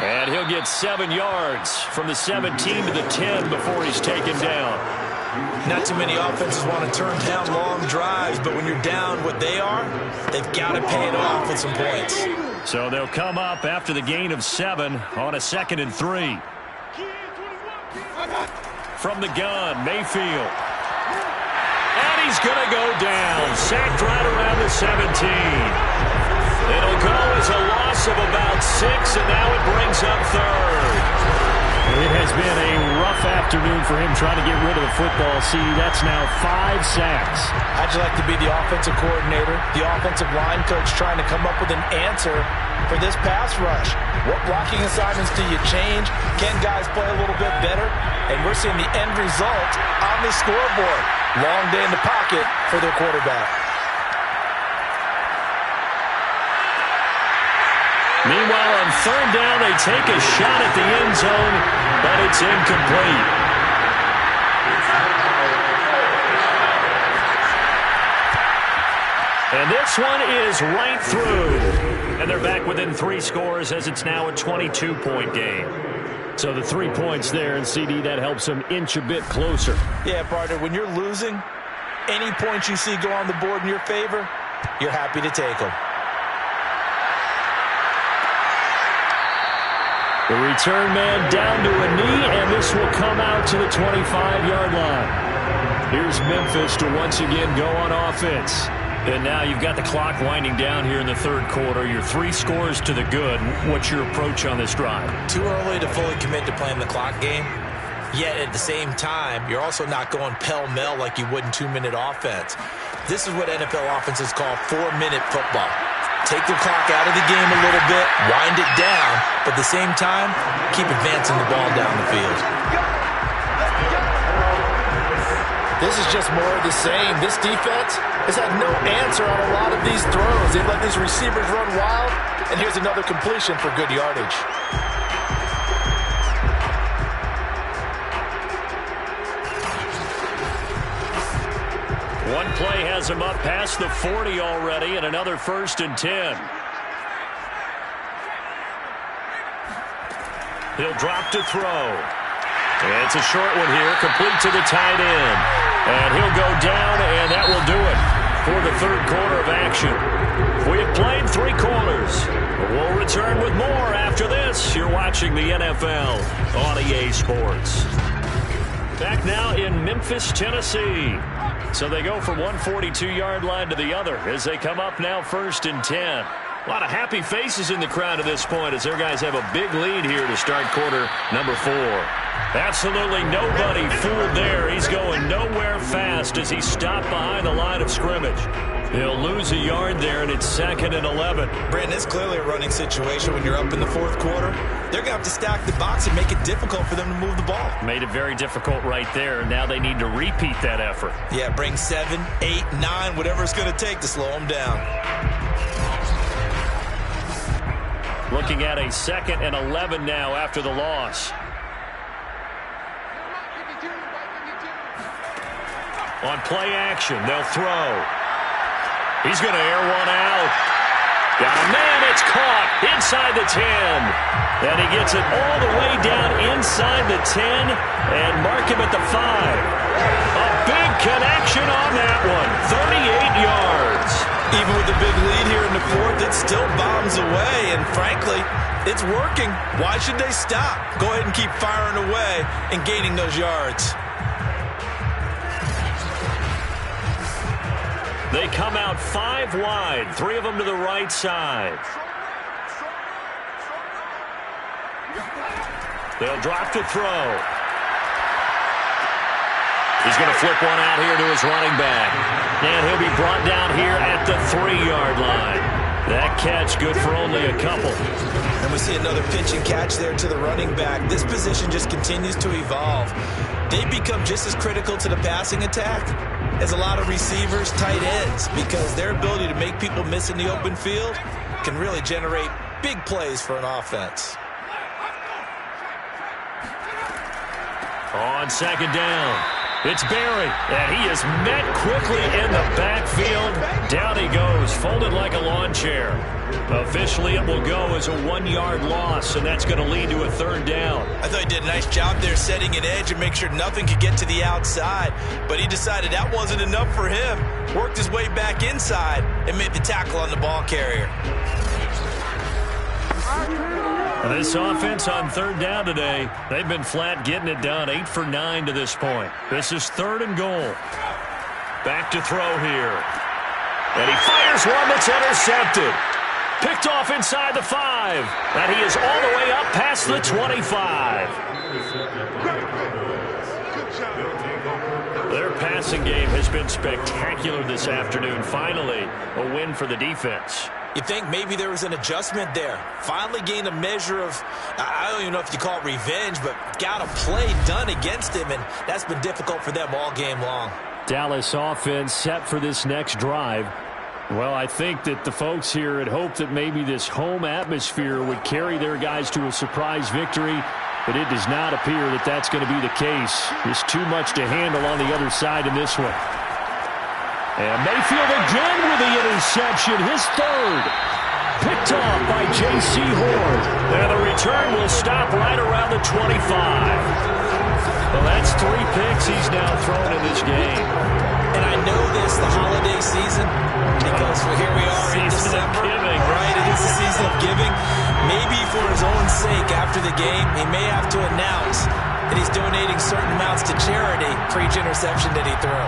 And he'll get 7 yards from the 17 to the 10 before he's taken down. Not too many offenses want to turn down long drives, but when you're down what they are, they've got to pay it off with some points. So they'll come up after the gain of 7 on a 2nd and 3. From the gun, Mayfield. And he's going to go down. Sacked right around the 17. It'll go as a loss of about 6, and now it brings up 3rd. It has been a rough afternoon for him trying to get rid of the football. See, that's now 5 sacks. How'd you like to be the offensive coordinator, the offensive line coach trying to come up with an answer for this pass rush? What blocking assignments do you change? Can guys play a little bit better? And we're seeing the end result on the scoreboard. Long day in the pocket for their quarterback. Meanwhile, on third down, they take a shot at the end zone, but it's incomplete. And this one is right through. And they're back within 3 scores as it's now a 22-point game. So the 3 points there, and CD, that helps them inch a bit closer. Yeah, partner, when you're losing, any points you see go on the board in your favor, you're happy to take them. The return man down to a knee, and this will come out to the 25-yard line. Here's Memphis to once again go on offense. And now you've got the clock winding down here in the third quarter. You're 3 scores to the good. What's your approach on this drive? Too early to fully commit to playing the clock game. Yet at the same time, you're also not going pell-mell like you would in 2-minute offense. This is what NFL offenses call 4-minute football. Take the clock out of the game a little bit, wind it down, but at the same time, keep advancing the ball down the field. This is just more of the same. This defense has had no answer on a lot of these throws. They've let these receivers run wild, and here's another completion for good yardage. One play has him up past the 40 already, and another 1st and 10. He'll drop to throw. And it's a short one here, complete to the tight end. And he'll go down, and that will do it for the third quarter of action. We have played 3 quarters. We'll return with more after this. You're watching the NFL on EA Sports. Back now in Memphis, Tennessee. So they go from one 42-yard line to the other as they come up now 1st and 10. A lot of happy faces in the crowd at this point as their guys have a big lead here to start quarter number 4. Absolutely nobody fooled there. He's going nowhere fast as he stopped behind the line of scrimmage. He'll lose a yard there, and it's 2nd and 11. Brandon, it's clearly a running situation when you're up in the 4th quarter. They're going to have to stack the box and make it difficult for them to move the ball. Made it very difficult right there, and now they need to repeat that effort. Yeah, bring 7, 8, 9, whatever it's going to take to slow them down. Looking at a 2nd and 11 now after the loss. On play action, they'll throw. He's going to air one out. Got a man, it's caught inside the 10. And he gets it all the way down inside the 10 and mark him at the 5. A big connection on that one, 38 yards. Even with the big lead here in the 4th, it still bombs away. And frankly, it's working. Why should they stop? Go ahead and keep firing away and gaining those yards. They come out 5 wide, 3 of them to the right side. They'll drop to throw. He's going to flip one out here to his running back. And he'll be brought down here at the 3-yard line. That catch good for only a couple. And we see another pitch and catch there to the running back. This position just continues to evolve. They become just as critical to the passing attack as a lot of receivers, tight ends, because their ability to make people miss in the open field can really generate big plays for an offense. On 2nd down, it's Barry, and he is met quickly in the backfield. Down he goes, folded like a lawn chair. Officially, it will go as a 1-yard loss, and that's going to lead to a 3rd down. I thought he did a nice job there setting an edge and make sure nothing could get to the outside, but he decided that wasn't enough for him. Worked his way back inside and made the tackle on the ball carrier. This offense on 3rd down today, they've been flat getting it done. 8 for 9 to this point. This is 3rd and goal. Back to throw here. And he fires one that's intercepted. Picked off inside the 5. And he is all the way up past the 25. Their passing game has been spectacular this afternoon. Finally, a win for the defense. You think maybe there was an adjustment there. Finally gained a measure of, I don't even know if you call it revenge, but got a play done against him, and that's been difficult for them all game long. Dallas offense set for this next drive. Well, I think that the folks here had hoped that maybe this home atmosphere would carry their guys to a surprise victory, but it does not appear that that's going to be the case. There's too much to handle on the other side in this one. And Mayfield again with the interception, his third. Picked off by J.C. Horn. And the return will stop right around the 25. Well, that's 3 picks he's now thrown in this game. And I know this, the holiday season, because here we are in December. Giving. Right, it is the season of giving. Maybe for his own sake after the game, he may have to announce that he's donating certain amounts to charity for each interception that he threw.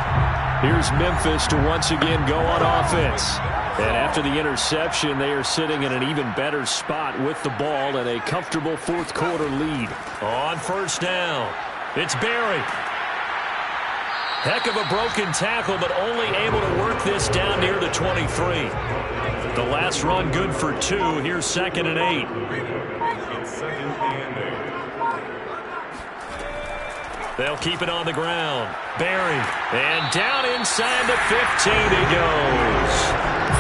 Here's Memphis to once again go on offense. And after the interception, they are sitting in an even better spot with the ball and a comfortable fourth quarter lead. On first down, it's Barry. Heck of a broken tackle, but only able to work this down near the 23. The last run good for 2. Here's 2nd and 8. They'll keep it on the ground. Barry. And down inside the 15 he goes.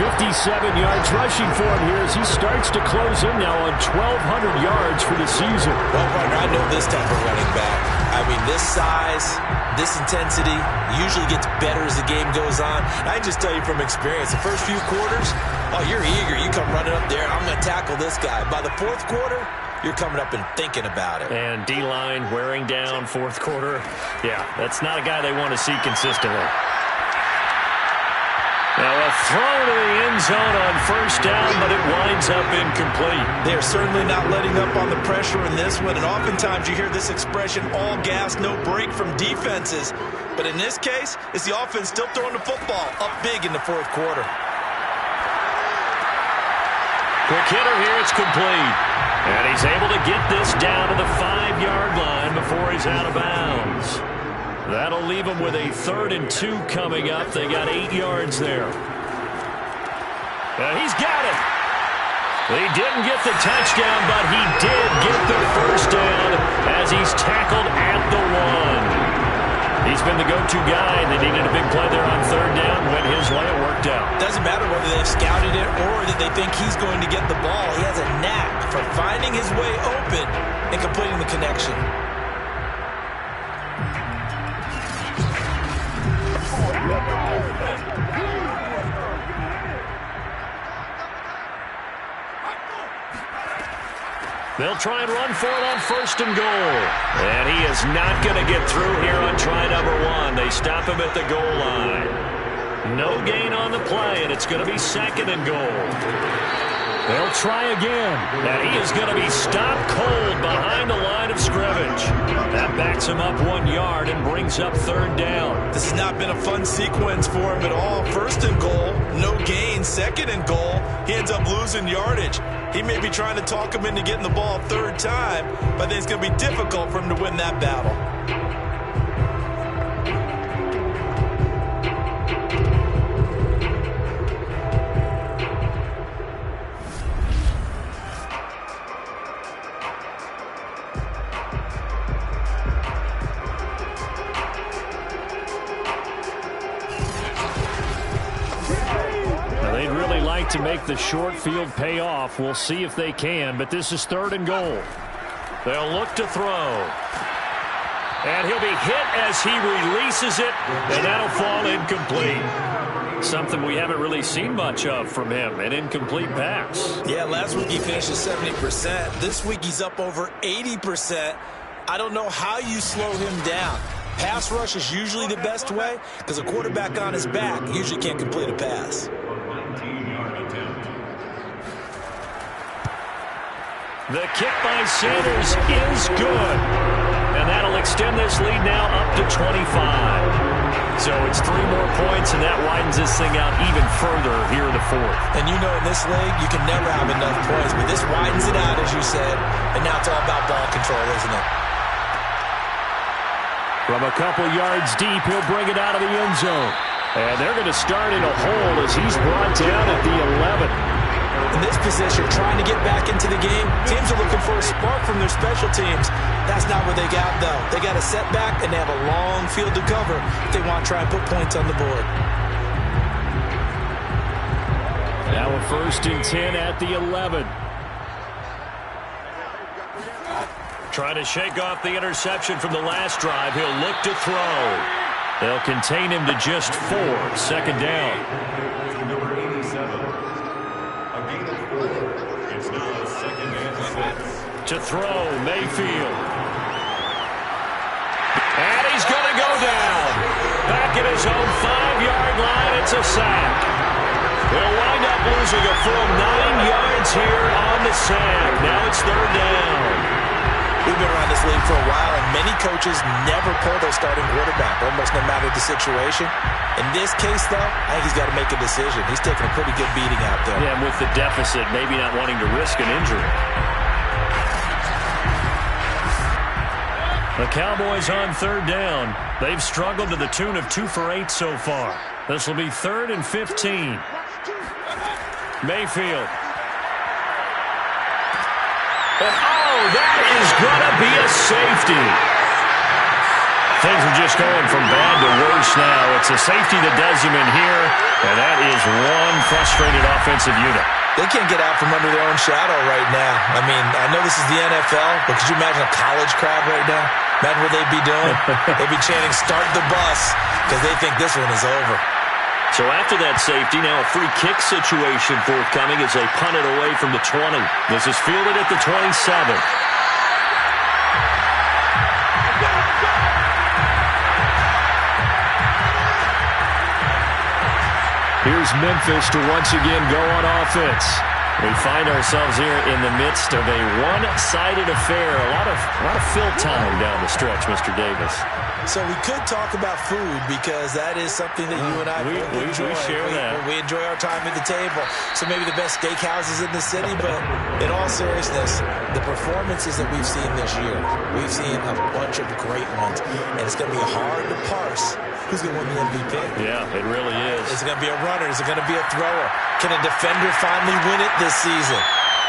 57 yards rushing for him here as he starts to close in now on 1,200 yards for the season. Well, partner, I know this type of running back. I mean, this size, this intensity usually gets better as the game goes on. I can just tell you from experience, the first few quarters, oh, you're eager. You come running up there, I'm going to tackle this guy. By the fourth quarter, you're coming up and thinking about it. And D-line wearing down fourth quarter. Yeah, that's not a guy they want to see consistently. Now a throw to the end zone on first down, but it winds up incomplete. They're certainly not letting up on the pressure in this one, and oftentimes you hear this expression, all gas, no break from defenses. But in this case, it's the offense still throwing the football up big in the fourth quarter. Quick hitter here, it's complete. And he's able to get this down to the 5-yard line before he's out of bounds. That'll leave him with a 3rd and 2 coming up. They got 8 yards there. He's got it. He didn't get the touchdown, but he did get the first down as he's tackled at the 1. He's been the go-to guy. They needed a big play there on 3rd down. Went his way, it worked out. Doesn't matter whether they've scouted it or that they think he's going to get the ball. He has a knack for finding his way open and completing the connection. They'll try and run for it on 1st and goal. And he is not going to get through here on try number 1. They stop him at the goal line. No gain on the play, and it's going to be 2nd and goal. They'll try again. And he is going to be stopped cold behind the line of scrimmage. That backs him up 1 yard and brings up 3rd down. This has not been a fun sequence for him at all. 1st and goal, no gain. 2nd and goal, he ends up losing yardage. He may be trying to talk him into getting the ball 3rd time, but I think it's going to be difficult for him to win that battle. To make the short field pay off. We'll see if they can, but this is 3rd and goal. They'll look to throw. And he'll be hit as he releases it, and that'll fall incomplete. Something we haven't really seen much of from him, an incomplete pass. Yeah, last week he finished at 70%. This week he's up over 80%. I don't know how you slow him down. Pass rush is usually the best way because a quarterback on his back usually can't complete a pass. The kick by Sanders is good. And that'll extend this lead now up to 25. So it's 3 more points, and that widens this thing out even further here in the 4th. And you know in this league, you can never have enough points, but this widens it out, as you said, and now it's all about ball control, isn't it? From a couple yards deep, he'll bring it out of the end zone. And they're going to start in a hole as he's brought down at the 11. In this position, trying to get back into the game, teams are looking for a spark from their special teams. That's not what they got, though. They got a setback, and they have a long field to cover if they want to try and put points on the board. Now a 1st and 10 at the 11. Trying to shake off the interception from the last drive. He'll look to throw. They'll contain him to just 4. 2nd down. Number 87. A gain of 4. It's now 2nd and 6. To throw, Mayfield. And he's going to go down. Back at his own 5-yard line. It's a sack. They'll wind up losing a full 9 yards here on the sack. Now it's 3rd down. We've been around this league for a while, and many coaches never pull their starting quarterback, almost no matter the situation. In this case, though, I think he's got to make a decision. He's taking a pretty good beating out there. Yeah, and with the deficit, maybe not wanting to risk an injury. The Cowboys on 3rd down. They've struggled to the tune of 2 for 8 so far. This will be 3rd and 15. Mayfield. And that is going to be a safety. Things are just going from bad to worse now. It's a safety that does him in here, and that is one frustrated offensive unit. They can't get out from under their own shadow right now. I mean, I know this is the NFL, but could you imagine a college crowd right now? Imagine what they'd be doing. They'd be chanting, "Start the bus," because they think this one is over. So after that safety, now a free kick situation forthcoming as they punt it away from the 20. This is fielded at the 27. Here's Memphis to once again go on offense. We find ourselves here in the midst of a one-sided affair. A lot of fill time down the stretch, Mr. Davis. So we could talk about food because that is something that you and I enjoy. We share that. We enjoy our time at the table. So maybe the best steakhouses in the city, but in all seriousness, the performances that we've seen this year, we've seen a bunch of great ones, and it's going to be hard to parse who's going to win the MVP. Yeah, it really is. Is it going to be a runner? Is it going to be a thrower? Can a defender finally win it this season?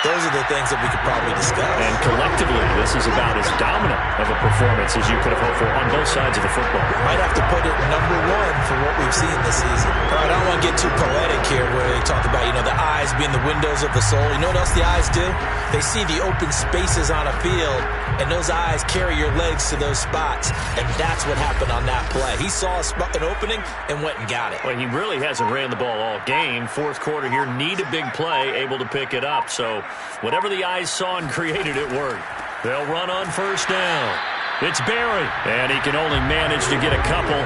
Those are the things that we could probably discuss. And collectively, this is about as dominant of a performance as you could have hoped for on both sides of the football. Might have to put it number 1 for what we've seen this season. All right, I don't want to get too poetic here where they talk about, the eyes being the windows of the soul. You know what else the eyes do? They see the open spaces on a field, and those eyes carry your legs to those spots, and that's what happened on that play. He saw an opening and went and got it. Well, he really hasn't ran the ball all game. 4th quarter here, need a big play, able to pick it up. So whatever the eyes saw and created, it worked. They'll run on 1st down. It's Barry, and he can only manage to get a couple.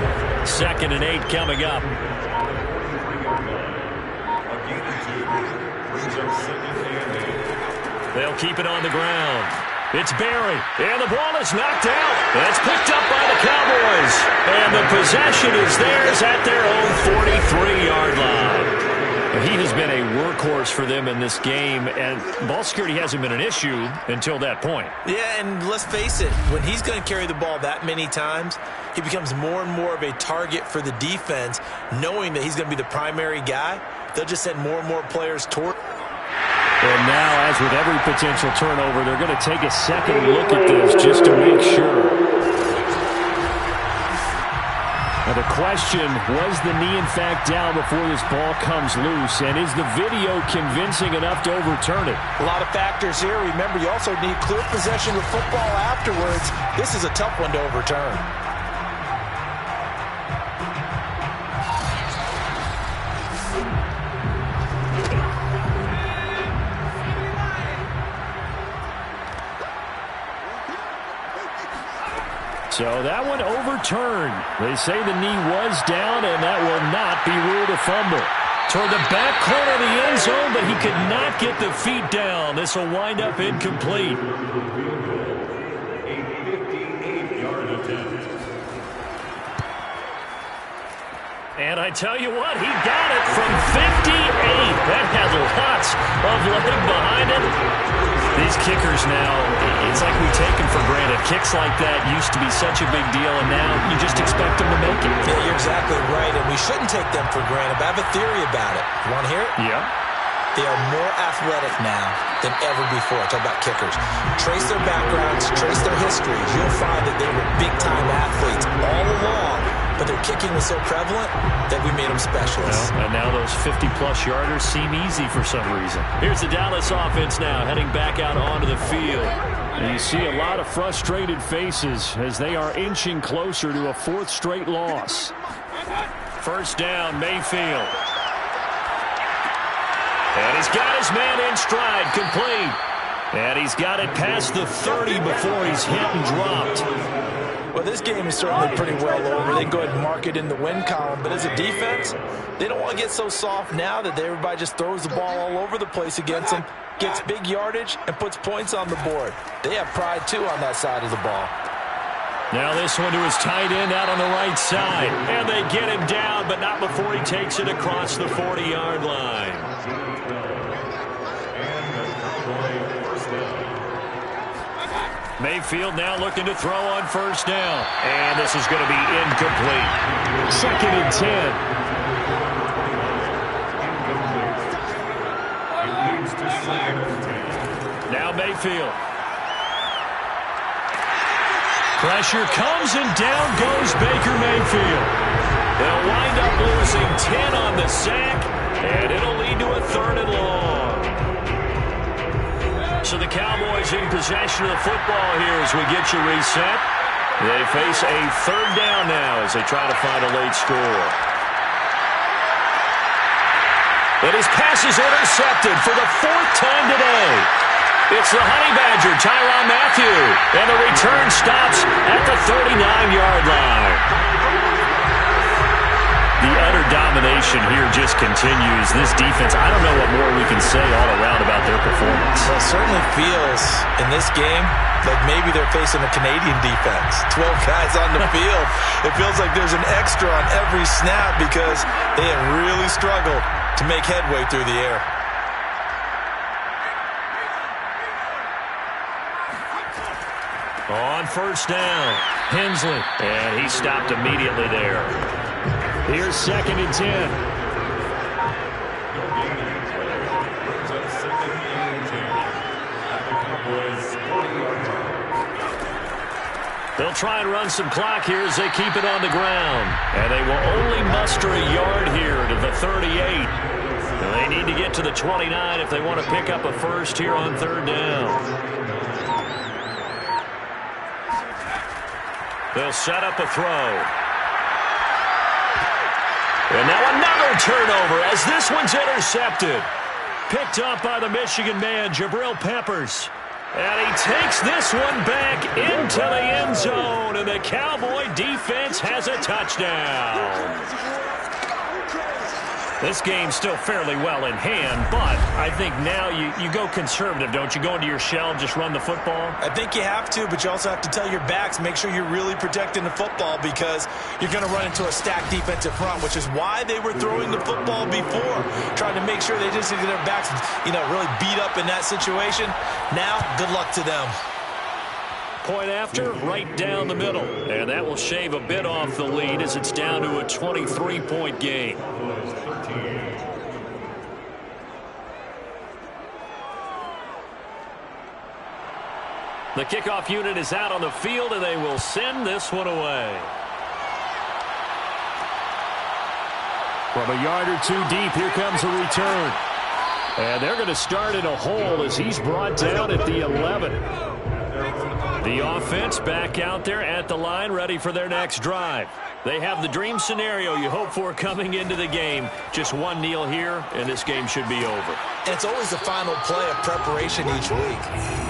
2nd and 8 coming up. They'll keep it on the ground. It's Barry, and the ball is knocked out. That's picked up by the Cowboys, and the possession is theirs at their own 43-yard line. He has been a workhorse for them in this game, and ball security hasn't been an issue until that point. Yeah, and let's face it, when he's going to carry the ball that many times, he becomes more and more of a target for the defense, knowing that he's going to be the primary guy. They'll just send more and more players toward. And now, as with every potential turnover, they're going to take a second look at this just to make sure. Now the question, was the knee in fact down before this ball comes loose? And is the video convincing enough to overturn it? A lot of factors here. Remember, you also need clear possession of football afterwards. This is a tough one to overturn. So that one overturned. They say the knee was down, and that will not be ruled a fumble. Toward the back corner of the end zone, but he could not get the feet down. This will wind up incomplete. A 58-yard attempt. And I tell you what, he got it from 58. That had lots of leg behind it. The these kickers now, it's like we take them for granted. Kicks like that used to be such a big deal, and now you just expect them to make it. Yeah, you're exactly right, and we shouldn't take them for granted, but I have a theory about it. You want to hear it? Yeah. They are more athletic now than ever before. I talk about kickers. Trace their backgrounds, trace their histories. You'll find that they were big-time athletes all along, but their kicking was so prevalent that we made them specialists. Well, and now those 50-plus yarders seem easy for some reason. Here's the Dallas offense now heading back out onto the field. And you see a lot of frustrated faces as they are inching closer to a fourth straight loss. First down, Mayfield. And he's got his man in stride, complete. And he's got it past the 30 before he's hit and dropped. Well, this game is certainly pretty well over. They can go ahead and mark it in the win column. But as a defense, they don't want to get so soft now that everybody just throws the ball all over the place against them, gets big yardage, and puts points on the board. They have pride, too, on that side of the ball. Now this one to his tight end out on the right side. And they get him down, but not before he takes it across the 40-yard line. Mayfield now looking to throw on first down. And this is going to be incomplete. Second and 10. Now Mayfield. Pressure comes and down goes Baker Mayfield. They'll wind up losing 10 on the sack, and it'll lead to a third and long. So the Cowboys in possession of the football here as we get you reset. They face a third down now as they try to find a late score. And his pass is intercepted for the fourth time today. It's the Honey Badger, Tyrann Mathieu, and the return stops at the 39-yard line. The utter domination here just continues. This defense, I don't know what more we can say all around about their performance. Well, it certainly feels in this game like maybe they're facing a Canadian defense. 12 guys on the field. It feels like there's an extra on every snap because they have really struggled to make headway through the air. On first down, Hensley, and he stopped immediately there. Here's second and 10. They'll try and run some clock here as they keep it on the ground. And they will only muster a yard here to the 38. And they need to get to the 29 if they want to pick up a first here on third down. They'll set up a throw. And now another turnover as this one's intercepted. Picked up by the Michigan man, Jabril Peppers. And he takes this one back into the end zone. And the Cowboy defense has a touchdown. This game's still fairly well in hand, but I think now you go conservative, don't you? Go into your shell, just run the football? I think you have to, but you also have to tell your backs, make sure you're really protecting the football because you're going to run into a stacked defensive front, which is why they were throwing the football before, trying to make sure they just get their backs, really beat up in that situation. Now, good luck to them. Point after, right down the middle. And that will shave a bit off the lead as it's down to a 23-point game. The kickoff unit is out on the field, and they will send this one away. From a yard or two deep, here comes a return. And they're going to start in a hole as he's brought down at the 11. The offense back out there at the line, ready for their next drive. They have the dream scenario you hope for coming into the game. Just one kneel here, and this game should be over. And it's always the final play of preparation each week.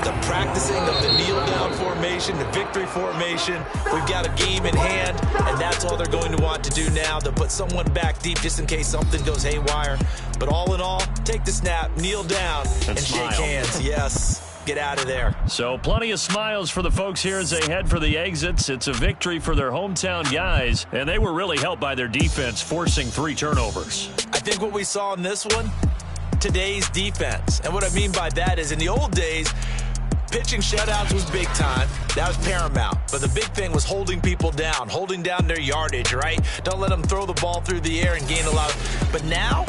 The practicing of the kneel-down formation, the victory formation. We've got a game in hand, and that's all they're going to want to do now. They'll put someone back deep just in case something goes haywire. But all in all, take the snap, kneel down, and shake hands. Yes. Get out of there. So plenty of smiles for the folks here as they head for the exits. It's a victory for their hometown guys, and they were really helped by their defense, forcing 3 turnovers. I think what we saw in this one, today's defense. And what I mean by that is in the old days, Pitching shutouts was big time. That was paramount. But the big thing was holding people down, holding down their yardage, right? Don't let them throw the ball through the air and gain a lot. But now,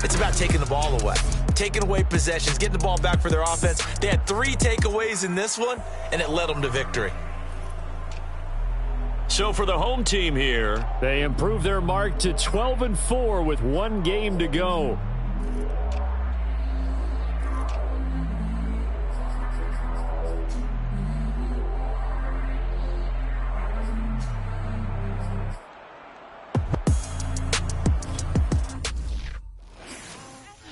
it's about taking the ball away. Taking away possessions, getting the ball back for their offense. They had 3 takeaways in this one, and it led them to victory. So for the home team here, they improve their mark to 12-4 with 1 game to go.